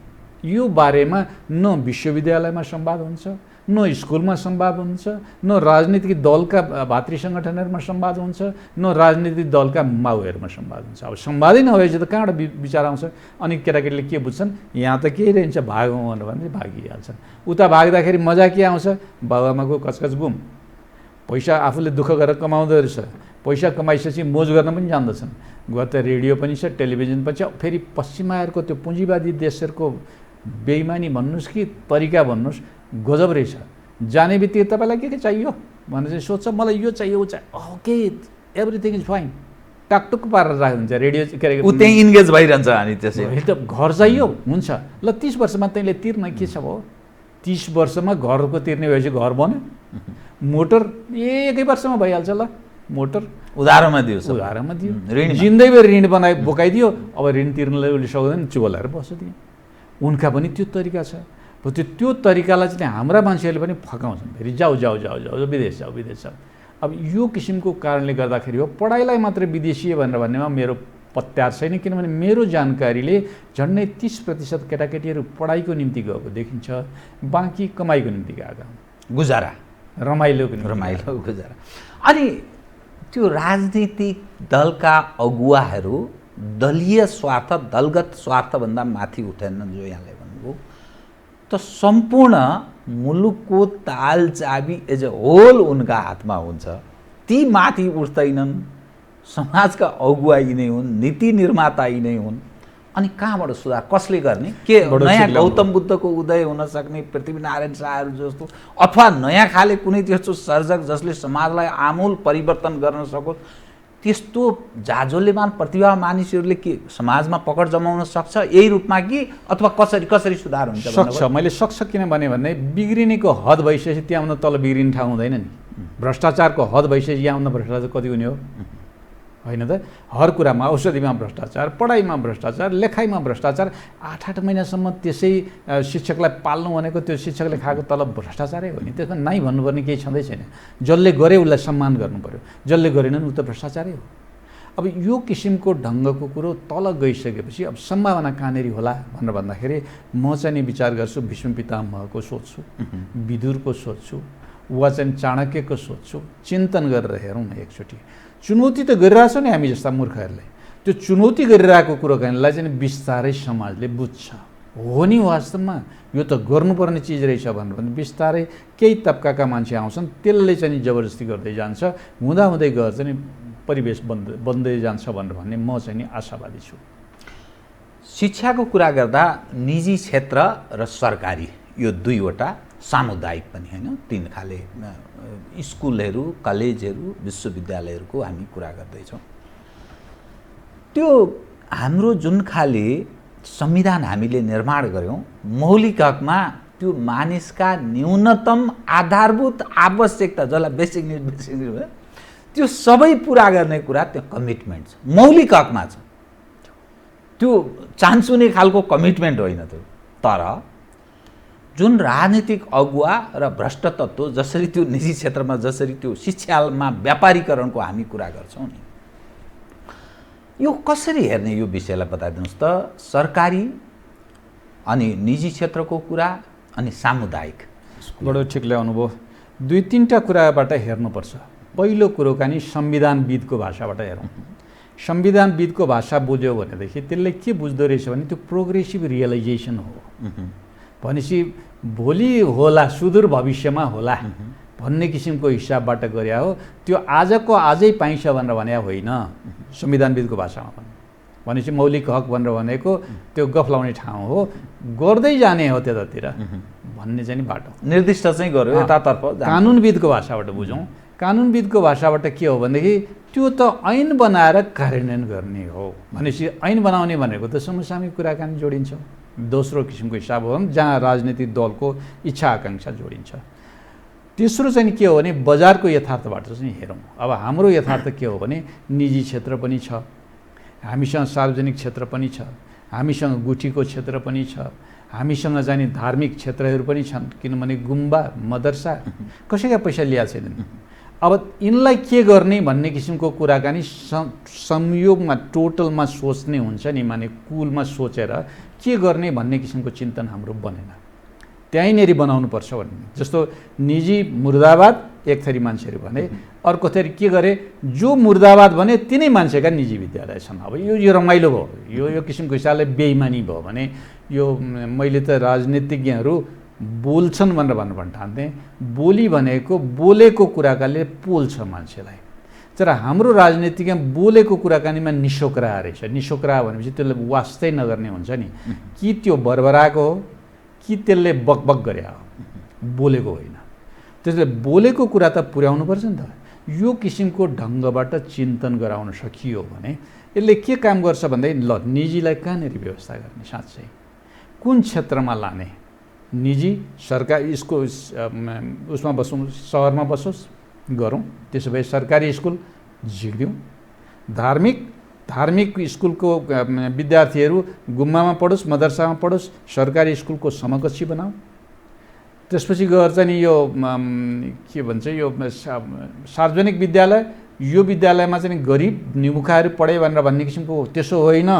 यो बारेमा न विश्वविद्यालयमा संवाद हुन्छ, न स्कुलमा संवाद हुन्छ, न राजनीतिक दलका भातृ सङ्गठनहरूमा संवाद हुन्छ, न राजनीतिक दलका माउहरूमा संवाद हुन्छ। अब संवादै नभएपछि त कहाँबाट विचार आउँछ? अनि केटाकेटीले के बुझ्छन्, यहाँ त केही रहन्छ भागौँ भनेर भने भागिहाल्छन्। उता भाग्दाखेरि मजा के आउँछ? बाबुआमाको कचकच गुम, पैसा आफूले दुःख गरेर कमाउँदो रहेछ, पैसा कमाइसकेपछि मोज गर्न पनि जान्दछन्। गएर त रेडियो पनि छ, टेलिभिजन पनि छ। फेरि पश्चिमाहरूको त्यो पुँजीवादी देशहरूको बेइमानी भन्नुहोस् कि तरिका भन्नुहोस्, गजब रहेछ। जाने बित्तिकै तपाईँलाई के चाहियो भनेर चाहिँ सोध्छ, मलाई यो चाहियो ऊ चाहियो, ओके एभ्रिथिङ इज फाइन, टाकटुक पारेर राखिदिन्छ। रेडियो के अरे ऊ त्यहीँ इन्गेज भइरहन्छ। अनि त्यसै त घर चाहियो हुन्छ, ल 30 वर्षमा तैँले तिर्न के छ भयो? 30 वर्षमा घरको तिर्ने भएपछि घर बन्यो, मोटर एकै वर्षमा भइहाल्छ। ल मोटर उधारोमा दियो, उधारोमा दियो, जिन्दैभरि ऋण बोकाइदियो, अब ऋण तिर्नलाई उसले सक्दैन, चुगलाएर बस्यो त्यहाँ। उनका पनि त्यो तरिका छ। त्यो तरिकालाई चाहिँ हाम्रा मान्छेहरूले पनि फकाउँछन्, फेरि जाऊ जाऊ जाऊ जाऊ विदेश जाऊ विदेश जाऊ। अब यो किसिमको कारणले गर्दाखेरि हो पढाइलाई मात्रै विदेशीय भनेर भन्नेमा मेरो पत्यार छैन, किनभने मेरो जानकारीले झन्डै 30% केटाकेटीहरू पढाइको निम्ति गएको देखिन्छ, बाँकी कमाइको निम्ति गएका, गुजारा रमाइलो गुजारा। अनि त्यो राजनीतिक दलका अगुवाहरू दलीय स्वार्थ, दलगत स्वार्थभन्दा माथि उठेनन्, जो यहाँले भन्नुभयो। त सम्पूर्ण मुलुकको ताल चाबी एज अ होल उनका हातमा हुन्छ। ती माथि उठ्दैनन्, समाजका अगुवा यी नै हुन्, नीति निर्माता यी नै हुन्। अनि कहाँबाट सुधार कसले गर्ने? के नयाँ गौतम बुद्धको उदय हुन सक्ने, पृथ्वीनारायण शाहहरू जस्तो, अथवा नयाँ खाले कुनै त्यस्तो सर्जक जसले समाजलाई आमूल परिवर्तन गर्न सकोस्, त्यस्तो जाजोल्यमान प्रतिभा मानिसहरूले के समाजमा पकड जमाउन सक्छ यही रूपमा कि अथवा कसरी सुधार हुन्छ? सक्छ। मैले सक्छ किन भने बिग्रिनेको हद भइसकेपछि त्यहाँ तल बिग्रिने ठाउँ हुँदैन नि। भ्रष्टाचारको हद भइसकेपछि यहाँ भ्रष्टाचार कति हुने हो? होइन त? हर कुरामा, औषधिमा भ्रष्टाचार, पढाइमा भ्रष्टाचार, लेखाइमा भ्रष्टाचार। 8-8 महिनासम्म त्यसै शिक्षकलाई पाल्नु भनेको त्यो शिक्षकले खाएको तलब भ्रष्टाचारै हो नि। त्यसमा नाइ भन्नुपर्ने केही छँदै छैन। जसले गरे उसलाई सम्मान गर्नु पर्यो, जसले गरेनन् ऊ त भ्रष्टाचारै हो। अब यो किसिमको ढङ्गको कुरो तल गइसकेपछि अब सम्भावना कहाँनिर होला भनेर भन्दाखेरि म चाहिँ नि विचार गर्छु, भीष्म पितामहको सोध्छु, विदुरको सोध्छु, वा चाहिँ चाणक्यको सोध्छु, चिन्तन गरेर हेरौँ न एकचोटि। चुनौती त गरिरहेछ नि हामी जस्ता मूर्खहरूले। त्यो चुनौती गरिरहेको कुरोकानीलाई चाहिँ बिस्तारै समाजले बुझ्छ। हो नि वास्तवमा यो त गर्नुपर्ने चिज रहेछ भनेर भने बिस्तारै केही तबकाका मान्छे आउँछन्, त्यसले चाहिँ जबरजस्ती गर्दै जान्छ, हुँदाहुँदै गएर चाहिँ परिवेश बन्दै जान्छ भनेर भन्ने म चाहिँ नि आशावादी छु। शिक्षाको कुरा गर्दा निजी क्षेत्र र सरकारी यो दुईवटा, सामुदायिक पनि होइन, तीन खाले स्कुलहरू, कलेजहरू, विश्वविद्यालयहरूको हामी कुरा गर्दैछौँ। त्यो हाम्रो जुन खाले संविधान हामीले निर्माण गऱ्यौँ, मौलिक हकमा त्यो मानिसका न्यूनतम आधारभूत आवश्यकता, जसलाई बेसिक निड त्यो सबै पुरा गर्ने कुरा त्यो कमिटमेन्ट छ, मौलिक हकमा छ। त्यो चान्सुने खालको कमिटमेन्ट होइन त्यो। तर जुन राजनीतिक अगुवा र भ्रष्ट तत्त्व जसरी त्यो निजी क्षेत्रमा जसरी त्यो शिक्षामा व्यापारीकरणको हामी कुरा गर्छौँ नि, यो कसरी हेर्ने यो विषयलाई बताइदिनुहोस् त। सरकारी अनि निजी क्षेत्रको कुरा अनि सामुदायिक। बडो ठिक ल्याउनु भयो। 2-3टा कुराबाट हेर्नुपर्छ। पहिलो कुरो कानी संविधानविदको भाषाबाट हेरौँ। संविधानविदको भाषा बुझ्यो भनेदेखि त्यसले के बुझ्दो रहेछ भने त्यो प्रोग्रेसिभ रियलाइजेसन हो। भनेपछि भोलि होला, सुदूर भविष्यमा होला भन्ने किसिमको हिसाबबाट गरे हो। त्यो आजको आजै पाइन्छ भनेर भने होइन संविधानविदको भाषामा पनि। भनेपछि मौलिक हक भनेर भनेको त्यो गफ लाउने ठाउँ हो, गर्दै जाने हो त्यतातिर भन्ने चाहिँ बाटो निर्दिष्ट चाहिँ गर्यो यतातर्फ। कानुनविदको भाषाबाट बुझौँ। कानुनविदको भाषाबाट के हो भनेदेखि त्यो त ऐन बनाएर कार्यान्वयन गर्ने हो। भनेपछि ऐन बनाउने भनेको त समसामयिक कुराकानी जोडिन्छ। दोस्रो किसिमको हिसाब हो जहाँ राजनीतिक दलको इच्छा आकाङ्क्षा जोडिन्छ। तेस्रो चाहिँ के हो भने बजारको यथार्थबाट चाहिँ हेरौँ। अब हाम्रो यथार्थ के हो भने निजी क्षेत्र पनि छ, हामीसँग सार्वजनिक क्षेत्र पनि छ, हामीसँग गुठीको क्षेत्र पनि छ, हामीसँग जाने धार्मिक क्षेत्रहरू पनि छन्। किनभने गुम्बा, मदरसा कसैका पैसा लिएको छैनन्। अब यिनलाई के गर्ने भन्ने किसिमको कुराकानी संयोगमा टोटलमा सोच्ने हुन्छ नि, माने कुलमा सोचेर के गर्ने भन्ने किसिमको चिन्तन हाम्रो बनेन। त्यहीँनेरि बनाउनुपर्छ भन्ने। जस्तो निजी मुर्दाबाद एक थरी मान्छेहरू भने, अर्को थरी के गरे जो मुर्दाबाद भने तिनै मान्छेका निजी विद्यालय छन्। अब यो रमाइलो भयो, यो किसिमको हिसाबले बेइमानी भयो भने यो मैले त राजनीतिज्ञहरू बोल्छन् भनेर भन्नु ठान्थेँ। बोली भनेको बोलेको कुराकानीले पोल्छ मान्छेलाई। तर हाम्रो राजनीतिज्ञ बोलेको कुराकानीमा निशोक्रा रहेछ। निशोक्रा भनेपछि त्यसले वास्तै नगर्ने हुन्छ नि। कि त्यो बरबराएको हो कि त्यसले बकबक गरे हो, बोलेको होइन। त्यसले बोलेको कुरा त पुर्याउनु पर्छ नि त। यो किसिमको ढङ्गबाट चिन्तन गराउन सकियो भने यसले के काम गर्छ भन्दाखेरि ल निजीलाई कहाँनिर व्यवस्था गर्ने, साँच्चै कुन क्षेत्रमा लाने। निजी सरकारी यसको उसमा बसौँ, सहरमा बसोस् गरौँ, त्यसो भए सरकारी स्कुल झिक्दिउँ। धार्मिक स्कुलको विद्यार्थीहरू गुम्बामा पढोस्, मदरसामा पढोस्, सरकारी स्कुलको समकक्षी बनाऊ। त्यसपछि गएर चाहिँ यो के भन्छ यो सार्वजनिक विद्यालय, यो विद्यालयमा चाहिँ गरिब निमुखाहरू पढे भनेर भन्ने किसिमको त्यसो होइन।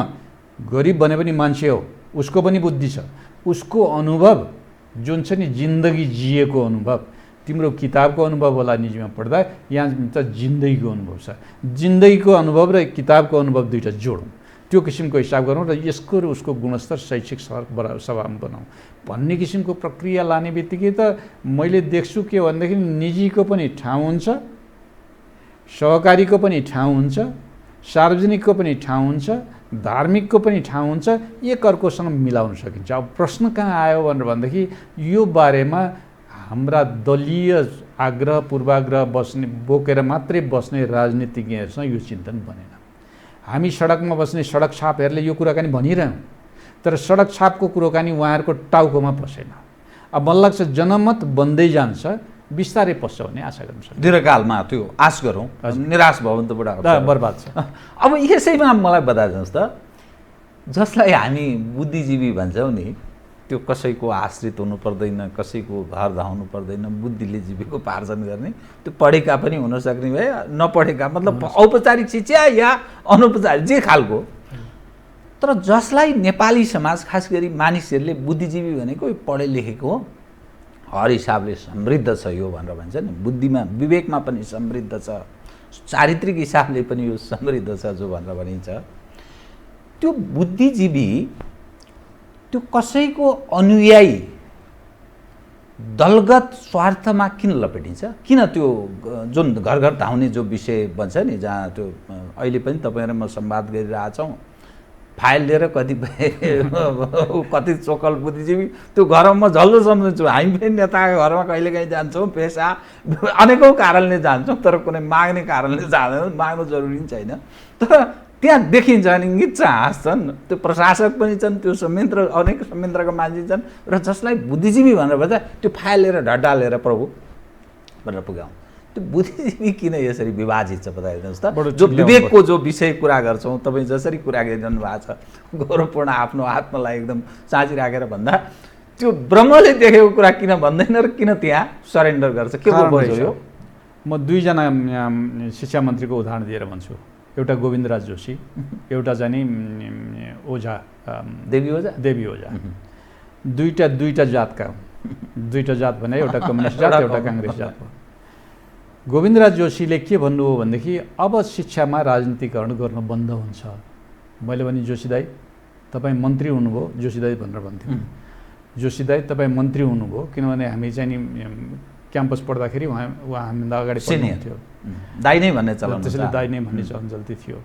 गरिब भने पनि मान्छे हो, उसको पनि बुद्धि छ, उसको अनुभव जुन छ नि जिन्दगी जिएको अनुभव। तिम्रो किताबको अनुभव होला निजीमा पढ्दा, यहाँ त जिन्दगीको अनुभव छ। जिन्दगीको अनुभव र किताबको अनुभव दुईटा जोडौँ। त्यो किसिमको हिसाब गरौँ र यसको र उसको गुणस्तर शैक्षिक सभामा बनाऊँ भन्ने किसिमको प्रक्रिया लाने बित्तिकै त मैले देख्छु के भनेदेखि निजीको पनि ठाउँ हुन्छ, सहकारीको पनि ठाउँ हुन्छ, सार्वजनिकको पनि ठाउँ हुन्छ, धार्मिकको पनि ठाउँ हुन्छ, एक अर्कोसँग मिलाउन सकिन्छ। अब प्रश्न कहाँ आयो भनेर भनेदेखि यो बारेमा हाम्रा दलीय आग्रह पूर्वाग्रह बोकेर मात्रै बस्ने राजनीतिज्ञहरूसँग यो चिन्तन बनेन। हामी सडकमा बस्ने सडक छापहरूले यो कुराकानी भनिरह्यौँ, तर सडक छापको कुराकानी उहाँहरूको टाउकोमा पसेन। अब मलाई लाग्छ जनमत बन्दै जान्छ, बिस्तारै पस्छ भन्ने आशा गर्न सक्छ। दीर्घकालमा त्यो आश गरौँ, निराश भयो भने त बुढा बर्बाद छ। अब यसैमा मलाई बताइदिनुहोस् त, जसलाई हामी बुद्धिजीवी भन्छौँ नि, त्यो कसैको आश्रित हुनु पर्दैन, कसैको घर धाउनु पर्दैन, बुद्धिले जीविको पार्जन गर्ने, त्यो पढेका पनि हुन सक्ने भए, नपढेका मतलब औपचारिक शिक्षा या अनौपचारिक जे खालको, तर जसलाई नेपाली समाज खास गरी मानिसहरूले बुद्धिजीवी भनेको पढे लेखेको हो, हर हिसाबले समृद्ध छ यो भनेर भन्छ नि, बुद्धिमा विवेकमा पनि समृद्ध छ, चारित्रिक हिसाबले पनि यो समृद्ध छ जो भनेर भनिन्छ, त्यो बुद्धिजीवी त्यो कसैको अनुयायी दलगत स्वार्थमा किन लपेटिन्छ? किन त्यो जुन घर घर धाउने जो विषय भन्छ नि, जहाँ त्यो अहिले पनि तपाईँ र म संवाद गरिरहेछौँ, फाइल लिएर कति चोकल बुद्धिजीवी त्यो घरमा म झल्लो सम्झन्छु। हामी पनि नेताको घरमा कहिलेकाहीँ जान्छौँ, पेसा अनेकौँ कारणले जान्छौँ, तर कुनै माग्ने कारणले जाँदैनौँ, माग्नु जरुरी पनि छैन, तर त्यहाँ देखिन्छ अनि निच्चा हाँस्छन्, त्यो प्रशासक पनि छन्, त्यो अनेक संयन्त्रका मान्छे छन्, र जसलाई बुद्धिजीवी भनेर भन्छ त्यो फाइल लिएर ढड्डा लिएर प्रभु भनेर पुग्याउँ। त्यो बुद्धिजीवी किन यसरी विभाजित छ बताइदिनुहोस् त? जो विवेकको जो विषय कुरा गर्छौँ, तपाईँ जसरी कुरा गरिरहनु भएको छ, गौरवपूर्ण आफ्नो आत्मालाई एकदम साँची राखेर भन्दा त्यो ब्रह्मले देखेको कुरा किन भन्दैन र किन त्यहाँ सरेन्डर गर्छ? के हो? म दुईजना शिक्षा मन्त्रीको उदाहरण दिएर भन्छु। एउटा गोविन्दराज जोशी, एउटा चाहिँ नि ओझा, देवी ओझा। दुईटा जातका, दुईटा जात भने एउटा कम्युनिस्ट जात, एउटा काङ्ग्रेस जात हो। गोविन्दराज जोशीले के भन्नुभयो भनेदेखि अब शिक्षामा राजनीतिकरण गर्न बन्द हुन्छ। मैले भने जोशी दाई तपाईँ मन्त्री हुनुभयो, जोशी दाई भनेर भन्थ्यो, जोशी दाई तपाईँ मन्त्री हुनुभयो, किनभने हामी चाहिँ नि क्याम्पस पढ्दाखेरि उहाँ हामीभन्दा अगाडि पढ्नुहुन्थ्यो, दाइ नै भन्ने चलन, त्यसैले दाइ नै भन्ने चलन चल्ती थियो।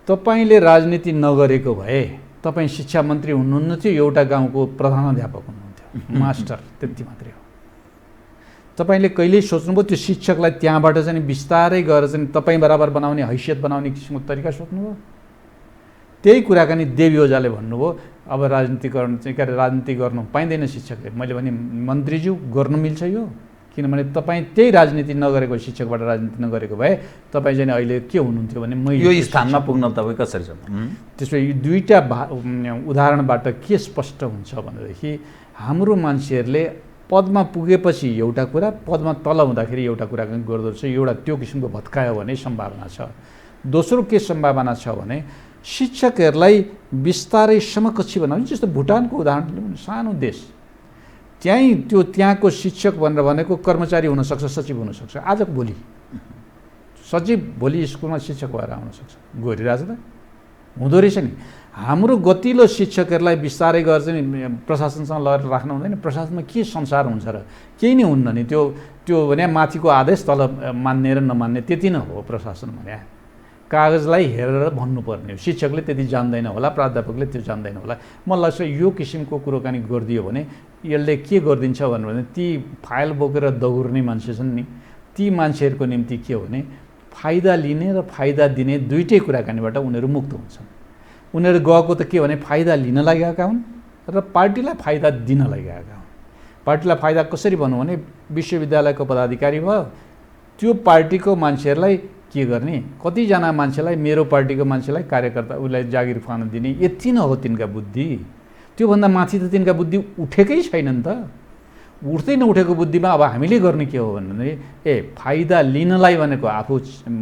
तपाईँले राजनीति नगरेको भए तपाईँ शिक्षा मन्त्री हुनुहुन्न थियो, एउटा गाउँको प्रधानाध्यापक हुनुहुन्थ्यो, मास्टर, त्यति मात्रै हो। तपाईँले कहिल्यै सोच्नुभयो त्यो शिक्षकलाई त्यहाँबाट चाहिँ बिस्तारै गएर चाहिँ तपाईँ बराबर बनाउने, हैसियत बनाउने किसिमको तरिका सोच्नुभयो? त्यही कुराकानी देवी ओझाले भन्नुभयो अब राजनीतिकरण चाहिँ के अरे राजनीति गर्नु पाइँदैन शिक्षकले। मैले भने मन्त्रीज्यू गर्नु मिल्छ यो, किनभने तपाईँ त्यही राजनीति नगरेको, शिक्षकबाट राजनीति नगरेको भए तपाईँ चाहिँ अहिले के हुनुहुन्थ्यो भने मैले यो स्थानमा पुग्न तपाईँ कसरी छ? त्यसो यो दुईटा उदाहरणबाट के स्पष्ट हुन्छ भनेदेखि हाम्रो मान्छेहरूले पदमा पुगेपछि एउटा कुरा, पदमा तल हुँदाखेरि एउटा कुरा गर्दो रहेछ, एउटा त्यो किसिमको भत्कायो भने सम्भावना छ। दोस्रो के सम्भावना छ भने शिक्षकहरूलाई बिस्तारै समकक्षी बनाउने, जस्तो भुटानको उदाहरण, सानो देश, त्यहाँको शिक्षक भनेर भनेको कर्मचारी हुनसक्छ, सचिव हुनसक्छ, आज भोलि सचिव, भोलि स्कुलमा शिक्षक भएर आउन सक्छ, गरिरहेछ त, हुँदो रहेछ नि। हाम्रो गतिलो शिक्षकहरूलाई बिस्तारै गरेर चाहिँ प्रशासनसँग लगेर राख्नु हुँदैन। प्रशासनमा के संसार हुन्छ र? केही नै हुन्न नि, त्यो भने माथिको आदेश तल मान्ने र नमान्ने, त्यति नै हो प्रशासन भने। कागजलाई हेरेर भन्नुपर्ने हो, शिक्षकले त्यति जान्दैन होला, प्राध्यापकले त्यो जान्दैन होला। मलाई लाग्छ यो किसिमको कुराकानी गरिदियो भने यसले के गरिदिन्छ भने ती फाइल बोकेर दौड्ने मान्छे छन् नि, ती मान्छेहरूको निम्ति के हो भने फाइदा लिने र फाइदा दिने दुईटै कुराकानीबाट उनीहरू मुक्त हुन्छन्। उनीहरू गएको त के भने फाइदा लिन लागेका हुन् र पार्टीलाई फाइदा दिन लागेका हुन्। पार्टीलाई फाइदा कसरी भन्नु भने विश्वविद्यालयको पदाधिकारी भयो, त्यो पार्टीको मान्छेहरूलाई के गर्ने, कतिजना मान्छेलाई, मेरो पार्टीको मान्छेलाई कार्यकर्ता उसलाई जागिर खुवाउन दिने, यति नै हो तिनका बुद्धि। त्योभन्दा माथि त तिनका बुद्धि उठेकै छैन नि त। उठ्दै नउठेको बुद्धिमा अब हामीले गर्ने के हो भने फाइदा लिनलाई भनेको आफू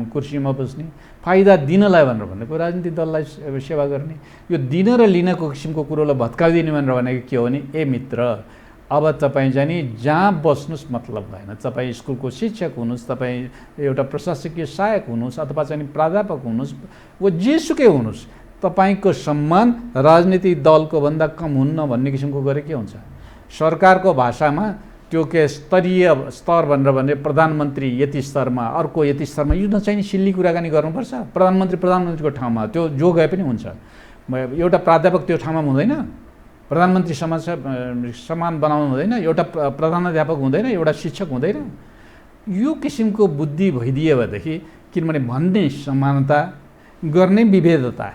कुर्सीमा बस्ने, फाइदा दिनलाई भनेर भनेको राजनीतिक दललाई सेवा गर्ने। यो दिन र लिनको किसिमको कुरोलाई भत्काइदिने भनेर भनेको के हो भने मित्र अब तपाईँ चाहिँ नि जहाँ बस्नुहोस् मतलब भएन, तपाईँ स्कुलको शिक्षक हुनुहोस्, तपाईँ एउटा प्रशासकीय सहायक हुनुहोस्, अथवा चाहिँ प्राध्यापक हुनुहोस्, वा जेसुकै हुनुहोस्, तपाईँको सम्मान राजनीतिक दलको भन्दा कम हुन्न भन्ने किसिमको गरे के हुन्छ? सरकारको भाषामा त्यो के स्तरीय स्तर भनेर प्रधानमन्त्री यति स्तरमा, अर्को यति स्तरमा, यो नचाहिने सिल्ली कुराकानी गर्नुपर्छ? प्रधानमन्त्रीको ठाउँमा त्यो जो गए पनि हुन्छ। एउटा प्राध्यापक त्यो ठाउँमा हुँदैन, प्रधानमन्त्री समान बनाउनु हुँदैन, एउटा प्रधानाध्यापक हुँदैन, एउटा शिक्षक हुँदैन। यो किसिमको बुद्धि भइदिए भएदेखि, किनभने भन्ने समानता गर्ने विभेदता,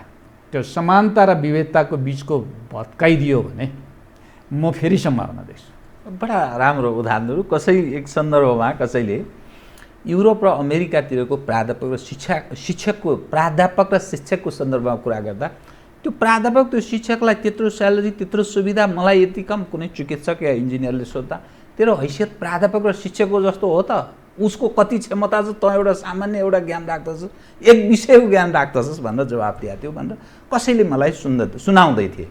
त्यो समानता र विभेदताको बिचको भत्काइदियो भने म फेरि सम्भावना देख्छु। बडा राम्रो उदाहरणहरू। एक सन्दर्भमा कसैले युरोप र अमेरिकातिरको प्राध्यापक र शिक्षकको सन्दर्भमा कुरा गर्दा त्यो प्राध्यापक त्यो शिक्षकलाई त्यत्रो स्यालेरी, त्यत्रो सुविधा, मलाई यति कम, कुनै चिकित्सक या इन्जिनियरले सोद्धा तेरो हैसियत प्राध्यापक र शिक्षकको जस्तो हो त? उसको कति क्षमता छ? तँ एउटा सामान्य एउटा ज्ञान राख्दछस्, एक विषयको ज्ञान राख्दछस् भनेर जवाफ दिएको थियो भनेर कसैले मलाई सुनाउँदै थिए।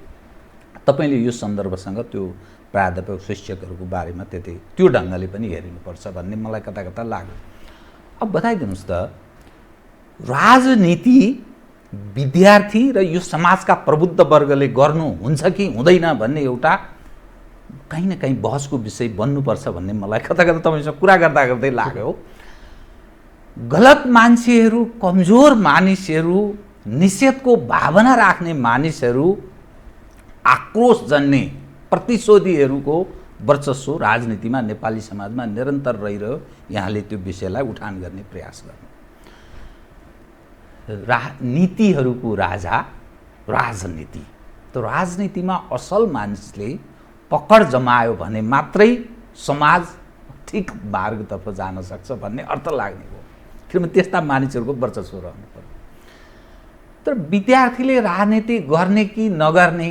तपाईँले यो सन्दर्भसँग त्यो प्राध्यापक शिक्षकहरूको बारेमा त्यो ढङ्गले पनि हेरिनुपर्छ भन्ने मलाई कता कता लाग्यो। अब बताइदिनुहोस् त, राजनीति विद्यार्थी र यो समाजका प्रबुद्ध वर्गले गर्नु हुन्छ कि हुँदैन भन्ने एउटा कहीँ न कहीँ बहसको विषय बन्नुपर्छ भन्ने मलाई कता कता तपाईँसँग कुरा गर्दा गर्दै लाग्यो। गलत मान्छेहरू, कमजोर मानिसहरू, निषेधको भावना राख्ने मानिसहरू, आक्रोश जन्ने प्रतिशोधीहरूको वर्चस्व राजनीतिमा नेपाली समाजमा निरन्तर रहिरह्यो। यहाँले त्यो विषयलाई उठान गर्ने प्रयास गर्नु। नीतिहरूको राजा राजनीति। त्यो राजनीतिमा असल मानिसले पकड जमायो भने मात्रै समाज ठिक मार्गतर्फ जान सक्छ भन्ने अर्थ लाग्ने हो। किनभने त्यस्ता मानिसहरूको वर्चस्व रहनु पर्यो। तर विद्यार्थीले राजनीति गर्ने कि नगर्ने,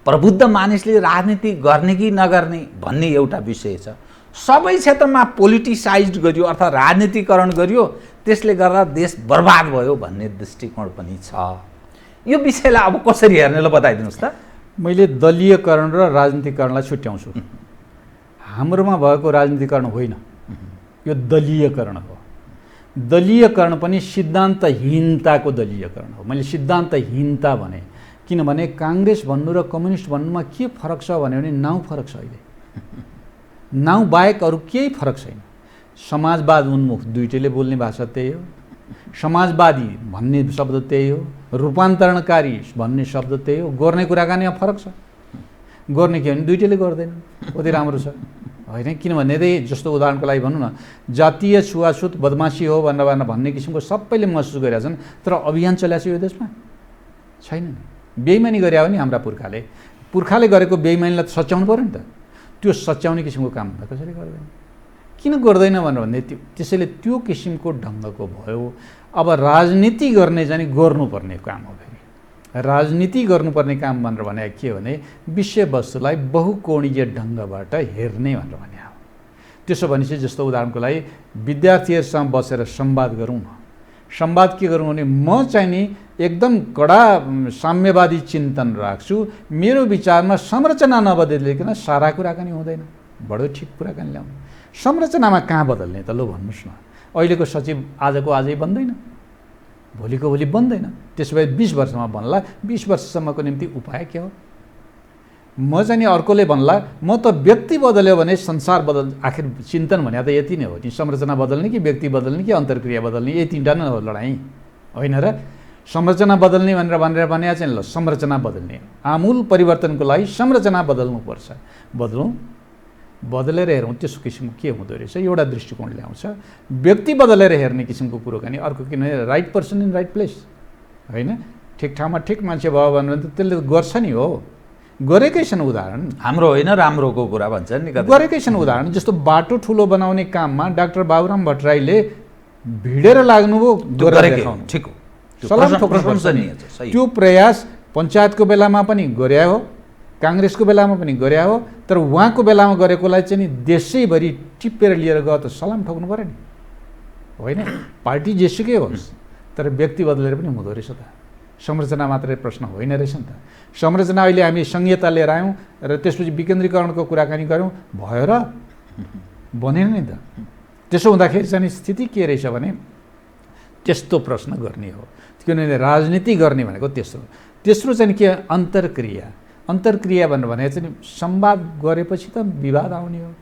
प्रबुद्ध मानिसले राजनीति गर्ने कि नगर्ने भन्ने एउटा विषय छ। सबै क्षेत्रमा पोलिटिसाइज्ड गरियो अर्थात् राजनीतिकरण गरियो, त्यसले गर्दा देश बर्बाद भयो भन्ने दृष्टिकोण पनि छ। यो विषयलाई अब कसरी हेर्ने ल बताइदिनुहोस् त। मैले दलीयकरण र राजनीतिकरणलाई छुट्याउँछु। हाम्रोमा भएको राजनीतिकरण होइन, यो दलीयकरण हो। दलीयकरण पनि सिद्धान्तहीनताको दलीयकरण हो। मैले सिद्धान्तहीनता भने किनभने काङ्ग्रेस भन्नु र कम्युनिस्ट भन्नुमा के फरक छ भने नाउँ फरक छ। अहिले नाउँ बाहेक अरू केही फरक छैन। समाजवाद उन्मुख दुईटैले बोल्ने भाषा त्यही हो, समाजवादी भन्ने शब्द त्यही हो, रूपान्तरणकारी भन्ने शब्द त्यही हो। गर्ने कुराकानीमा फरक छ। गर्ने के भने दुईटैले गर्दैन, कति राम्रो छ होइन। किनभने जस्तो उदाहरणको लागि भनौँ न, जातीय छुवाछुत बदमासी हो भनेर भन्ने किसिमको सबैले महसुस गरिरहेका छन्, तर अभियान चलाएको छ यो देशमा छैन। बेइमानी गरे हो नि हाम्रा पुर्खाले गरेको बेइमानीलाई सच्याउनु पऱ्यो नि त। त्यो सच्याउने किसिमको काम कसरी गर्दैन, किन गर्दैन भनेर भन्दै त्यसैले त्यो किसिमको ढङ्गको भयो। अब राजनीति गर्ने चाहिँ गर्नुपर्ने काम हो। फेरि राजनीति गर्नुपर्ने काम भनेर भने के भने विषयवस्तुलाई बहुकोणीय ढङ्गबाट हेर्ने भनेर भने हो। त्यसो भनेपछि जस्तो उदाहरणको लागि विद्यार्थीहरूसँग बसेर संवाद गरौँ न। संवाद के गरौँ भने म चाहिँ नि एकदम कडा साम्यवादी चिन्तन राख्छु, मेरो विचारमा संरचना नबदलिकन सारा कुराकानी हुँदैन। बडो ठिक कुराकानी ल्याउनु। संरचनामा कहाँ बदल्ने त ल भन्नुहोस् न। अहिलेको सचिव आजको आजै बन्दैन, भोलिको भोलि बन्दैन। त्यसो भए 20 वर्षमा बन्ला। 20 वर्षसम्मको निम्ति उपाय के हो? म चाहिँ नि अर्कोले भन्ला म त व्यक्ति बदल्यो भने संसार बदल। आखिर चिन्तन भने त यति नै हो नि, संरचना बदल्ने कि व्यक्ति बदल्ने कि अन्तर्क्रिया बदल्ने, यही तीनटा नै हो लडाइँ होइन र। संरचना बदल्ने भनेर भने चाहिँ ल संरचना बदल्ने, आमूल परिवर्तनको लागि संरचना बदल्नुपर्छ। बदलेर हेरौँ त्यसो किसिमको के हुँदो रहेछ, एउटा दृष्टिकोण ल्याउँछ। व्यक्ति बदलेर हेर्ने किसिमको कुरोकानी अर्को, किनभने right person in right place होइन। ठिक ठाउँमा ठिक मान्छे भयो भने त त्यसले गर्छ नि हो। गरेकै छन् उदाहरण, हाम्रो होइन राम्रोको कुरा भन्छ नि, गरेकै छन् उदाहरण। जस्तो बाटो ठुलो बनाउने काममा डाक्टर बाबुराम भट्टराईले भिडेर लाग्नुभयो, ठिक हो, त्यो प्रयास पञ्चायतको बेलामा पनि गरे हो, काङ्ग्रेसको बेलामा पनि गरे हो। तर उहाँको बेलामा गरेकोलाई चाहिँ नि देशैभरि टिपेर लिएर गयो त सलाम ठोक्नु पऱ्यो नि होइन। पार्टी जेसुकै होस्, तर व्यक्ति बदलेर पनि हुँदो रहेछ त। संरचना मात्रै प्रश्न होइन रहेछ नि त। संरचना अहिले हामी संहिता लिएर आयौँ र त्यसपछि विकेन्द्रीकरणको कुराकानी गऱ्यौँ, भयो र बनेन नि त। त्यसो हुँदाखेरि चाहिँ स्थिति के रहेछ भने त्यस्तो प्रश्न गर्ने हो। किनभने राजनीति गर्ने भनेको त्यस्तो। तेस्रो चाहिँ के अन्तर्क्रिया। अन्तर्क्रिया भनेर चाहिँ संवाद गरेपछि त विवाद आउने हो,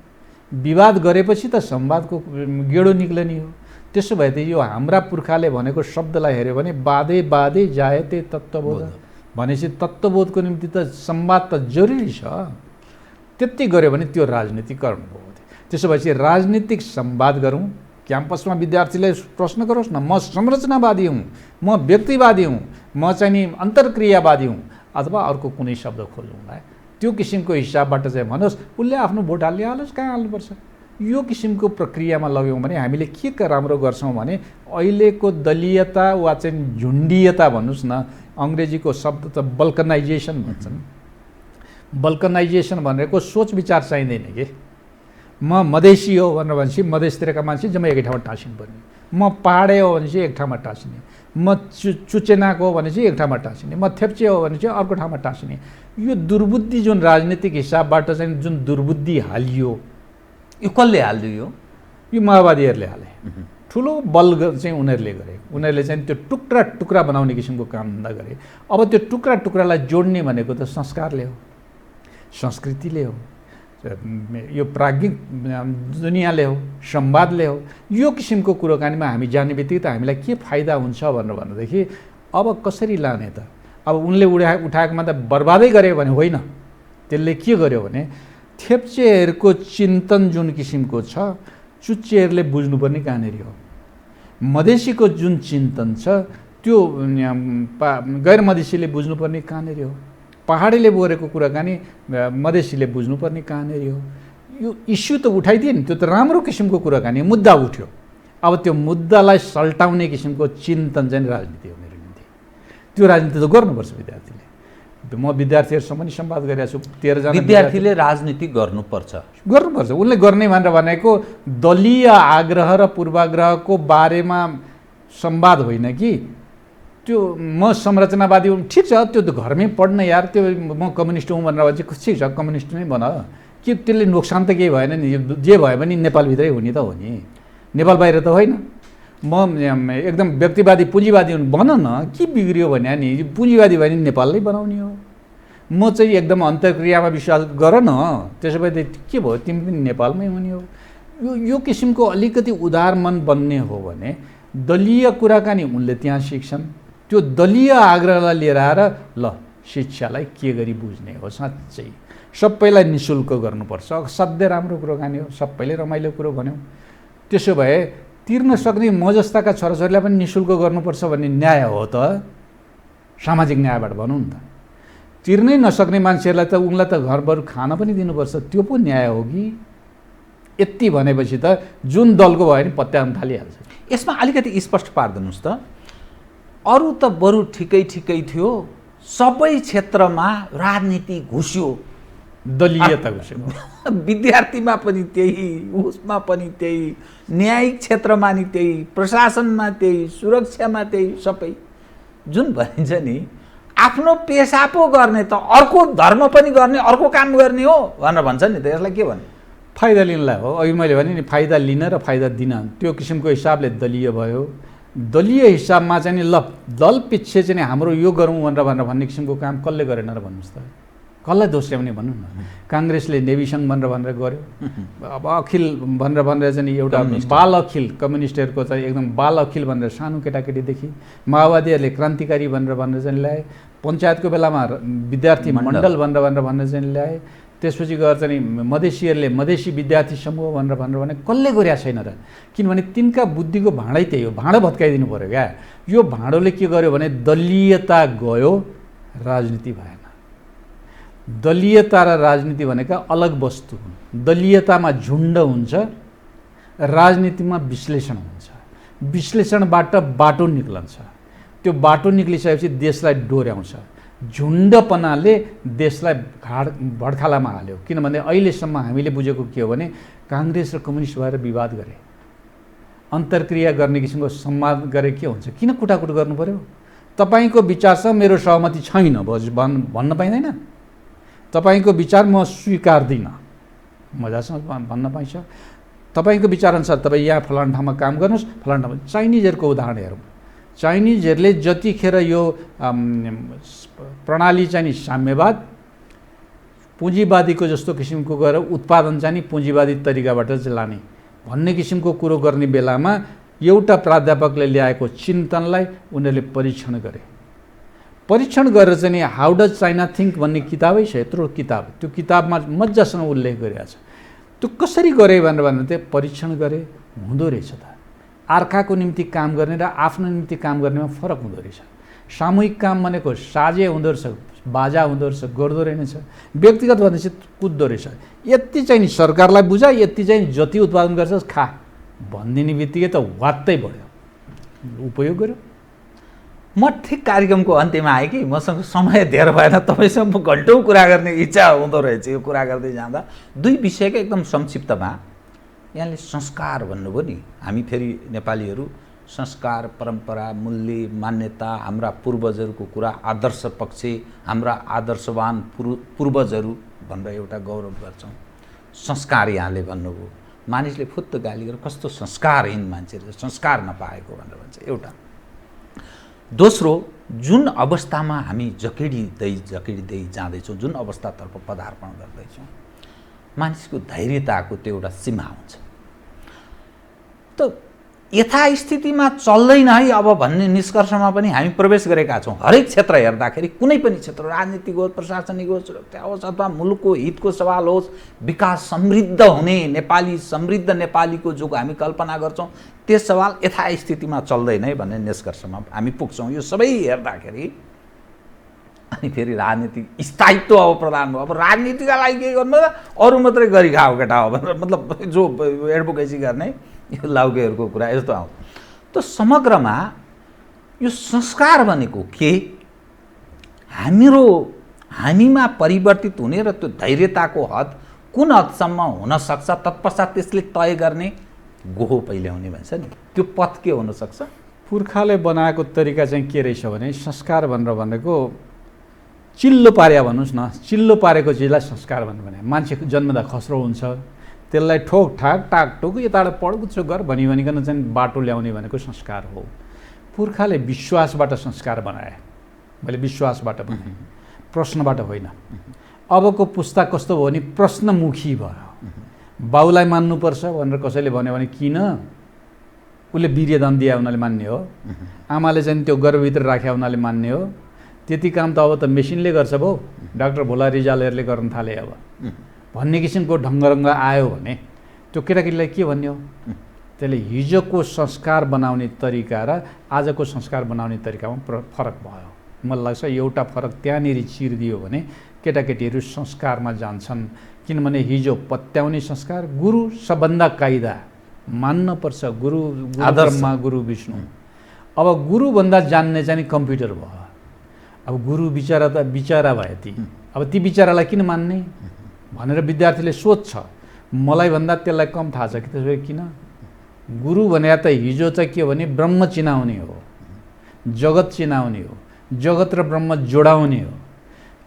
विवाद गरेपछि त संवादको गेडो निक्लने हो। त्यसो भए त यो हाम्रा पुर्खाले भनेको शब्दलाई हेऱ्यो भने बाधे बाधे जायते तत्त्वबोध भनेपछि तत्त्वबोधको निम्ति त संवाद त जरुरी छ। त्यति गऱ्यो भने त्यो राजनीतिकरण हो। त्यसो भएपछि राजनीतिक संवाद गरौँ। क्याम्पसमा विद्यार्थीले प्रश्न गरोस् न, म संरचनावादी हुँ, म व्यक्तिवादी हुँ, म चाहिँ नि अन्तर्क्रियावादी हुँ, अथवा अर्को कुनै शब्द खोल्नुलाई त्यो किसिमको हिसाबबाट चाहिँ भनोस्, उसले आफ्नो भोट हालिहालोस्, कहाँ हाल्नुपर्छ। यो किसिमको प्रक्रियामा लग्यौँ भने हामीले के राम्रो गर्छौँ भने अहिलेको दलीयता वा चाहिँ झुन्डियता भन्नुहोस् न, अङ्ग्रेजीको शब्द त बल्कनाइजेसन भन्छन्। बल्कनाइजेसन भनेको सोच विचार चाहिँदैन कि म मधेसी हो भनेर भनेपछि मधेसतिरका मान्छे जम्मै एकै ठाउँमा टाँसिनुपर्ने, म पहाडे हो भनेपछि एक ठाउँमा टाँसिने, म चुचेनाको हो भनेपछि एक ठाउँमा टाँसिने, म थेप्चे हो भने चाहिँ अर्को ठाउँमा टाँसिने। यो दुर्बुद्धि जुन राजनीतिक हिसाबबाट चाहिँ जुन दुर्बुद्धि हालियो, यो कसले हालिदियो? यो माओवादीहरूले हाले। ठुलो बल चाहिँ उनीहरूले गरे। उनीहरूले चाहिँ त्यो टुक्रा टुक्रा बनाउने किसिमको कामधन्दा गरे। अब त्यो टुक्रा टुक्रालाई जोड्ने भनेको त संस्कारले हो, संस्कृतिले हो, यो प्राज्ञिक दुनियाँले हो, संवादले हो। यो किसिमको कुराकानीमा हामी जाने बित्तिकै त हामीलाई के फाइदा हुन्छ भनेदेखि अब कसरी लाने त? अब उनले उठाएकोमा त बर्बादै गऱ्यो भने होइन। त्यसले के गर्यो भने थेप्चेहरूको चिन्तन जुन किसिमको छ, चुच्चेहरूले बुझ्नुपर्ने कहाँनिर हो। मधेसीको जुन चिन्तन छ त्यो गैर मधेसीले बुझ्नुपर्ने कहाँनिर हो। पहाडीले बोलेको कुराकानी मधेसीले बुझ्नुपर्ने कहाँनिर हो। यो इस्यु त उठाइदिए नि, त्यो त राम्रो किसिमको कुराकानी, मुद्दा उठ्यो। अब त्यो मुद्दालाई सल्टाउने किसिमको चिन्तन चाहिँ राजनीति हो मेरो निम्ति। त्यो राजनीति त गर्नुपर्छ विद्यार्थीले। म विद्यार्थीहरूसँग पनि संवाद गरिरहेको छु। 13 जना विद्यार्थीले राजनीति गर्नुपर्छ। उनले गर्ने भनेको दलीय आग्रह र पूर्वाग्रहको बारेमा संवाद होइन कि त्यो म संरचनावादी हुँ, ठिक छ, त्यो त घरमै पढ्न यार, त्यो म कम्युनिस्ट हुँ भनेर चाहिँ ठिक छ, कम्युनिस्ट नै बन, कि त्यसले नोक्सान त केही भएन नि। जे भयो भने नेपालभित्रै हुने त हो नि, नेपाल बाहिर त होइन। म एकदम व्यक्तिवादी पुँजीवादी हुँ बन न, के बिग्रियो भने नि पुँजीवादी भयो भने नेपालमै बनाउने हो। म चाहिँ एकदम अन्तर्क्रियामा विश्वास गर न, त्यसो भए के भयो, तिमी पनि नेपालमै हुने हो। यो किसिमको अलिकति उदार मन बन्ने हो भने दलीय कुराकानी उनले त्यहाँ सिक्छन्। त्यो दलीय आग्रहलाई लिएर आएर ल शिक्षालाई के गरी बुझ्ने हो, साँच्चै सबैलाई निःशुल्क गर्नुपर्छ, असाध्यै राम्रो कुराकानी हो, सबैले रमाइलो कुरो भन्यौँ। त्यसो भए तिर्न सक्ने म जस्ताका छोराछोरीलाई पनि निःशुल्क गर्नुपर्छ भन्ने न्याय हो त, सामाजिक न्यायबाट भनौँ न त। तिर्नै नसक्ने मान्छेहरूलाई त उनलाई त घरभर खाना पनि दिनुपर्छ, त्यो पो न्याय हो कि? यति भनेपछि त जुन दलको भयो भने पत्याउन थालिहाल्छ। यसमा अलिकति स्पष्ट पारिदिनुहोस् त। अरू त बरु ठिकै थियो, सबै क्षेत्रमा राजनीति घुस्यो, दलीयता घुस्यो। विद्यार्थीमा पनि त्यही, उसमा पनि त्यही, न्यायिक क्षेत्रमा नि त्यही, प्रशासनमा त्यही, सुरक्षामा त्यही, सबै जुन भनिन्छ नि आफ्नो पेसा पो गर्ने त अर्को धर्म पनि गर्ने, अर्को काम गर्ने हो भनेर भन्छ नि त। यसलाई के भन्ने? फाइदा लिनलाई हो। अघि मैले भने नि फाइदा लिन र फाइदा दिन, त्यो किसिमको हिसाबले दलीय भयो। दलीय हिसाबमा चाहिँ नि ल दल पछि चाहिँ हाम्रो यो गरौँ भनेर भन्ने किसिमको काम कसले गरेन र भन्नुहोस् त? कसलाई दोस्याउने भन्नु न? काङ्ग्रेसले नेभिसङ भनेर गर्यो। अब अखिल भनेर चाहिँ एउटा बाल अखिल, कम्युनिस्टहरूको चाहिँ एकदम बाल अखिल भनेर सानो केटाकेटीदेखि, माओवादीहरूले क्रान्तिकारी भनेर चाहिँ ल्याए, पञ्चायतको बेलामा विद्यार्थी मण्डल भनेर चाहिँ ल्याए, त्यसपछि गएर चाहिँ मधेसीहरूले मधेसी विद्यार्थी समूह भनेर भने कसले गरेका छैन र? किनभने तिनका बुद्धिको भाँडै त्यही हो, भाँडो भत्काइदिनु पऱ्यो क्या। यो भाँडोले के गर्यो भने दलीयता गयो, राजनीति भएन। दलीयता र राजनीति भनेका अलग वस्तु हुन्। दलीयतामा झुन्ड हुन्छ, राजनीतिमा विश्लेषण हुन्छ। विश्लेषणबाट बाटो निक्लन्छ, त्यो बाटो निक्लिसकेपछि देशलाई डोर्याउँछ। झुन्डपनाले देशलाई भड्खालामा हाल्यो। किनभने अहिलेसम्म हामीले बुझेको के हो भने काङ्ग्रेस र कम्युनिस्ट भएर विवाद गरे, अन्तर्क्रिया गर्ने किसिमको संवाद गरे के हुन्छ? किन कुटाकुट गर्नु पर्यो? तपाईँको विचारसँग मेरो सहमति छैन भन्न पाइँदैन? तपाईँको विचार म स्वीकार्दिनँ, मजासँग भन्न पाइन्छ। तपाईँको विचारअनुसार तपाईँ यहाँ फलाना ठाउँमा काम गर्नुहोस्, फलाना ठाउँमा। चाइनिजहरूको उदाहरण हेरौँ। चाइनिजहरूले जतिखेर यो प्रणाली चाहिँ नि साम्यवाद पुँजीवादीको जस्तो किसिमको गरेर उत्पादन चाहिँ नि पुँजीवादी तरिकाबाट चाहिँ लाने भन्ने किसिमको कुरो गर्ने बेलामा एउटा प्राध्यापकले ल्याएको चिन्तनलाई उनीहरूले परीक्षण गरे। परीक्षण गरेर चाहिँ नि हाउ डज चाइना थिङ्क भन्ने किताबै छ, यत्रो किताब, त्यो किताबमा मजासँग उल्लेख गरिरहेको छ। त्यो कसरी गरे भनेर भन्दा चाहिँ परीक्षण गरे, हुँदो रहेछ त। अर्काको निम्ति काम गर्ने र आफ्नो निम्ति काम गर्नेमा फरक हुँदो रहेछ। सामूहिक काम भनेको साझे हुँदो रहेछ, बाजा हुँदो रहेछ, गर्दो रहेछ। व्यक्तिगत भनेपछि कुद्दो रहेछ। यति चाहिँ नि सरकारलाई बुझा, यति चाहिँ जति उत्पादन गर्छस् खा भनिदिने बित्तिकै त वात्तै बढ्यो, उपयोग गर्यो। म ठिक कार्यक्रमको अन्त्यमा आएँ कि मसँग समय धेर भएन, तपाईँसँग म घन्टौँ कुरा गर्ने इच्छा हुँदो रहेछ यो कुरा गर्दै जाँदा। दुई विषयको एकदम संक्षिप्तमा यहाँले संस्कार भन्नुभयो नि, हामी फेरि नेपालीहरू संस्कार, परम्परा, मूल्य, मान्यता, हाम्रा पूर्वजहरूको कुरा, आदर्श पक्ष, हाम्रा आदर्शवान पूर्वजहरू भनेर एउटा गौरव गर्छौँ। संस्कार यहाँले भन्नुभयो, मानिसले फुत्त गाली गरेर कस्तो संस्कारहीन मान्छे रहेछ, संस्कार नपाएको भनेर भन्छ एउटा। दोस्रो, जुन अवस्थामा हामी जकिँदै जाँदैछौँ, जुन अवस्थातर्फ पदार्पण गर्दैछौँ, मानिसको धैर्यताको त्यो एउटा सीमा हुन्छ। त यथास्थितिमा चल्दैन है अब भन्ने निष्कर्षमा पनि हामी प्रवेश गरेका छौँ। हरेक क्षेत्र हेर्दाखेरि, कुनै पनि क्षेत्र, राजनीतिक होस्, प्रशासनिक होस्, सुरक्षा होस्, अथवा मुलुकको हितको सवाल होस्, विकास समृद्ध हुने नेपाली, समृद्ध नेपालीको जो हामी कल्पना गर्छौँ, त्यो सवाल यथास्थितिमा चल्दैन है भन्ने निष्कर्षमा हामी पुग्छौँ। यो सबै हेर्दाखेरि अनि फेरि राजनीतिक स्थायित्व अब प्रदान भयो। अब राजनीतिका लागि के गर्नु, अरू मात्रै गरी खाऊ केटा हो भनेर, मतलब जो एडभोकेसी गर्ने यो लाउकेहरूको कुरा यस्तो आउँछ। त समग्रमा यो संस्कार भनेको के, हामीमा परिवर्तित हुने र त्यो धैर्यताको हद कुन हदसम्म हुनसक्छ, तत्पश्चात त्यसले तय गर्ने गोहो पहिले हुने भन्छ नि, त्यो पथ के हुनसक्छ? पुर्खाले बनाएको तरिका चाहिँ के रहेछ भने संस्कार भनेर भनेको चिल्लो पार्या भन्नुहोस् न, चिल्लो पारेको चिजलाई संस्कार भने मान्छेको जन्मदा खस्रो हुन्छ, त्यसलाई ठोक ठाक टाकटुक यताबाट पढ्छु गर भनिकन चाहिँ बाटो ल्याउने भनेको संस्कार हो। पुर्खाले विश्वासबाट संस्कार बनाए, मैले विश्वासबाट बनाएँ, प्रश्नबाट होइन। अबको पुस्ता कस्तो भयो भने प्रश्नमुखी भयो। बाउलाई मान्नुपर्छ भनेर कसैले भन्यो भने किन, उसले वीर्यदान दिए हुनाले मान्ने हो, आमाले चाहिँ त्यो गर्भभित्र राखे हुनाले मान्ने हो, त्यति काम त अब त मेसिनले गर्छ भाउ, डाक्टर भोला रिजालहरूले गर्न थाले अब भन्ने किसिमको ढङ्गरङ्ग आयो भने त्यो केटाकेटीलाई के भन्ने हो? त्यसले हिजोको संस्कार बनाउने तरिका र आजको संस्कार बनाउने तरिकामा फरक भयो। मलाई लाग्छ एउटा फरक त्यहाँनिर चिरिदियो भने केटाकेटीहरू संस्कारमा जान्छन्। किनभने हिजो पत्याउने संस्कार, गुरु सबभन्दा कायदा मान्नुपर्छ, गुरु ब्रह्मा गुरु विष्णु। अब गुरुभन्दा जान्ने चाहिँ कम्प्युटर भयो। अब गुरु बिचरा त बिचरा भए ती, अब ती बिचरालाई किन मान्ने भनेर विद्यार्थीले सोध्छ। मलाई भन्दा त्यसलाई कम थाहा छ कि त्यसो भए किन? गुरु भने त हिजो चाहिँ के हो भने ब्रह्म चिनाउने हो, जगत चिनाउने हो, जगत र ब्रह्म जोडाउने हो।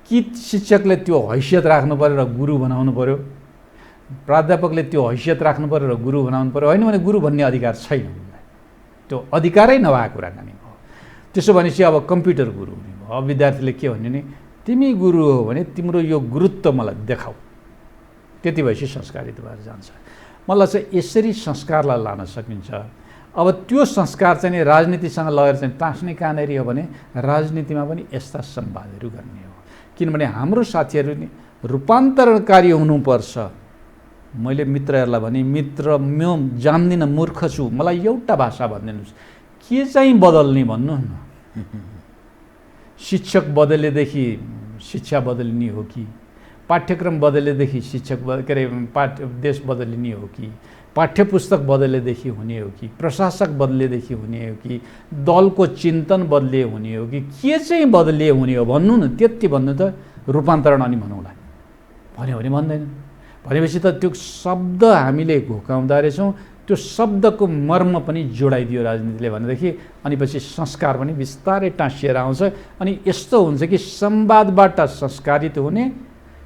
कि शिक्षकले त्यो हैसियत राख्नु पर्यो र गुरु बनाउनु पर्यो, प्राध्यापकले त्यो हैसियत राख्नु पर्यो र गुरु बनाउनु पर्यो? होइन भने गुरु भन्ने अधिकार छैन, त्यो अधिकारै नभएको कुराकानी हो। त्यसो भनेपछि अब कम्प्युटर गुरु हुने भयो। अब विद्यार्थीले के भन्यो भने तिमी गुरु हो भने तिम्रो यो गुरुत्व मलाई देखाऊ, त्यति भएपछि संस्कारित भएर जान्छ। मलाई चाहिँ यसरी संस्कारलाई लान सकिन्छ। अब त्यो संस्कार चाहिँ नि राजनीतिसँग लगेर चाहिँ टाँस्ने कहाँनिर हो भने राजनीतिमा पनि यस्ता संवादहरू गर्ने हो। किनभने हाम्रो साथीहरू नि रूपान्तरणकारी हुनुपर्छ। मैले मित्रहरूलाई भने मित्र म जान्दिनँ, मूर्ख छु, मलाई एउटा भाषा भनिदिनुहोस्, के चाहिँ बदल्ने भन्नु न। शिक्षक बदलेदेखि शिक्षा बदलिने हो कि, पाठ्यक्रम बदलेदेखि शिक्षक के अरे देश बदलिने हो कि, पाठ्यपुस्तक बदलेदेखि हुने हो कि, प्रशासक बदलेदेखि हुने हो कि, दलको चिन्तन बदले हुने हो कि, के चाहिँ बदलिए हुने हो भन्नु न। त्यति भन्नु त रूपान्तरण अनि भनौँला, भन्यो भने भन्दैन। भनेपछि त त्यो शब्द हामीले घोकाउँदा रहेछौँ, त्यो शब्दको मर्म पनि जोडाइदियो राजनीतिले भनेदेखि अनि पछि संस्कार पनि बिस्तारै टाँसिएर आउँछ। अनि यस्तो हुन्छ कि संवादबाट संस्कारित हुने,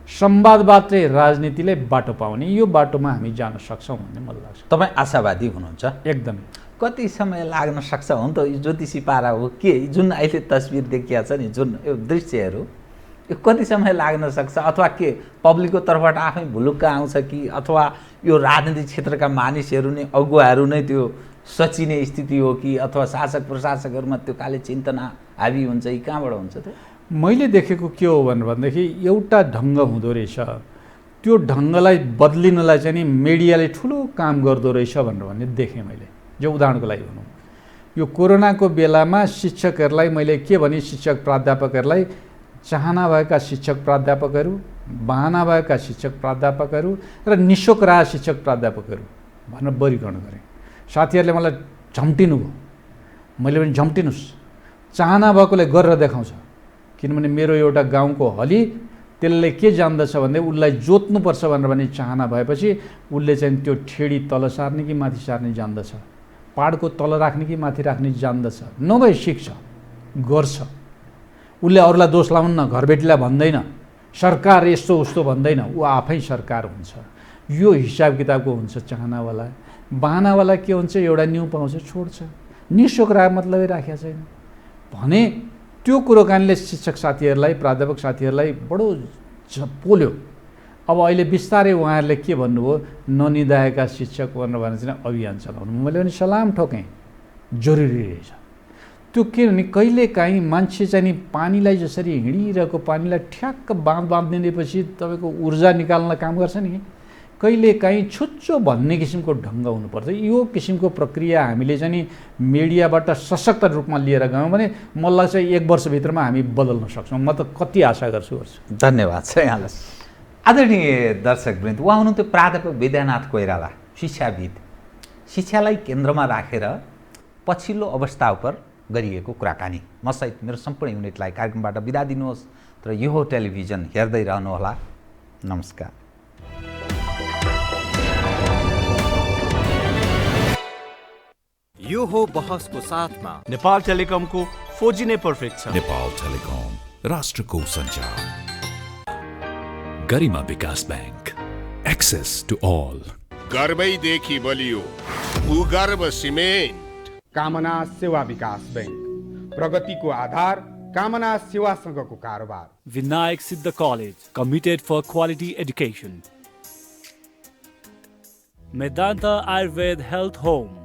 संवादबाटै राजनीतिले बाटो पाउने यो बाटोमा हामी जान सक्छौँ भन्ने मलाई लाग्छ। तपाईँ आशावादी हुनुहुन्छ? एकदम। कति समय लाग्न सक्छ? हुन त यो ज्योतिषी पारा हो के, जुन अहिले तस्बिर देखिया छ नि, जुन यो दृश्यहरू, यो कति समय लाग्न सक्छ? अथवा के पब्लिकको तर्फबाट आफै भुलुक्क आउँछ कि अथवा यो राजनीतिक क्षेत्रका मानिसहरू नै, अगुवाहरू नै त्यो सचिने स्थिति हो कि अथवा शासक प्रशासकहरूमा त्यो काले चिन्तना हाबी हुन्छ कि कहाँबाट हुन्छ त? मैले देखेको के हो भनेदेखि एउटा ढङ्ग हुँदो रहेछ, त्यो ढङ्गलाई बदलिनलाई चाहिँ नि मिडियाले ठुलो काम गर्दो रहेछ भनेर भन्ने देखेँ मैले। जो उदाहरणको लागि भनौँ, यो कोरोनाको बेलामा शिक्षकहरूलाई मैले के भने, शिक्षक प्राध्यापकहरूलाई चाहना भएका शिक्षक प्राध्यापकहरू, बाहना भएका शिक्षक प्राध्यापकहरू र निशोक रहा शिक्षक प्राध्यापकहरू भनेर वर्गीकरण गरेँ। साथीहरूले मलाई झम्टिनु भयो, मैले पनि झम्टिनुहोस्, चाहना भएकोले गरेर देखाउँछ। किनभने मेरो एउटा गाउँको हली त्यसले के जान्दछ भन्दै उसलाई जोत्नुपर्छ भनेर भने चाहना भएपछि उसले चाहिँ त्यो ठेडी तल सार्ने कि माथि सार्ने जान्दछ, पाडको तल राख्ने कि माथि राख्ने जान्दछ, नभए सिक्छ, गर्छ। उसले अरूलाई दोष लाउन्न, घरबेटीलाई भन्दैन, सरकार यस्तो उस्तो भन्दैन, ऊ आफै सरकार हुन्छ। यो हिसाब किताबको हुन्छ चाहनावाला। बाहनावाला के हुन्छ, एउटा न्यु पाउँछ छोड्छ, निशोक रहा मतलबै राखेको छैन भने त्यो कुरोकानीले शिक्षक साथीहरूलाई, प्राध्यापक साथीहरूलाई बडो पोल्यो। अब अहिले बिस्तारै उहाँहरूले के भन्नुभयो, ननिदाएका शिक्षक भनेर चाहिँ अभियान चलाउनु। मैले पनि सलाम ठोकेँ, जरुरी रहेछ त्यो। किनभने कहिलेकाहीँ मान्छे चाहिँ नि पानीलाई जसरी हिँडिरहेको पानीलाई ठ्याक्क बाँधिदिएपछि तपाईँको ऊर्जा निकाल्न काम गर्छ नि, कहिलेकाहीँ छुच्चो भन्ने किसिमको ढङ्ग हुनुपर्छ। यो किसिमको प्रक्रिया हामीले चाहिँ नि मिडियाबाट सशक्त रूपमा लिएर गयौँ भने मलाई लाग्छ 1 वर्षभित्रमा हामी बदल्न सक्छौँ। म त कति आशा गर्छु। धन्यवाद छ यहाँलाई। आदरणीय दर्शकवृन्द, उहाँ हुनुहुन्थ्यो प्राध्यापक विद्यानाथ कोइराला, शिक्षाविद। शिक्षालाई केन्द्रमा राखेर पछिल्लो अवस्था उप गरिएको कुराकानी। म सहित मेरो सम्पूर्ण युनिटलाई कार्यक्रमबाट बिदा दिनुहोस्, तर यो हो टेलिभिजन हेर्दै रहनुहोला। नमस्कार। यो हो बहसको साथमा नेपाल टेलिकमको 4G नै पर्फेक्ट छ। नेपाल टेलिकम, राष्ट्रको सञ्चार। गरिमा विकास बैंक, एक्सेस टु ऑल। गर्वैदेखि बलियो भूगर्भ सिमेन्ट। कामना सेवा विकास बैंक, प्रगतिको आधार कामना सेवासँगको कारोबार। Vinayak Siddha College, committed for quality education. Medanta Ayurved Health Home,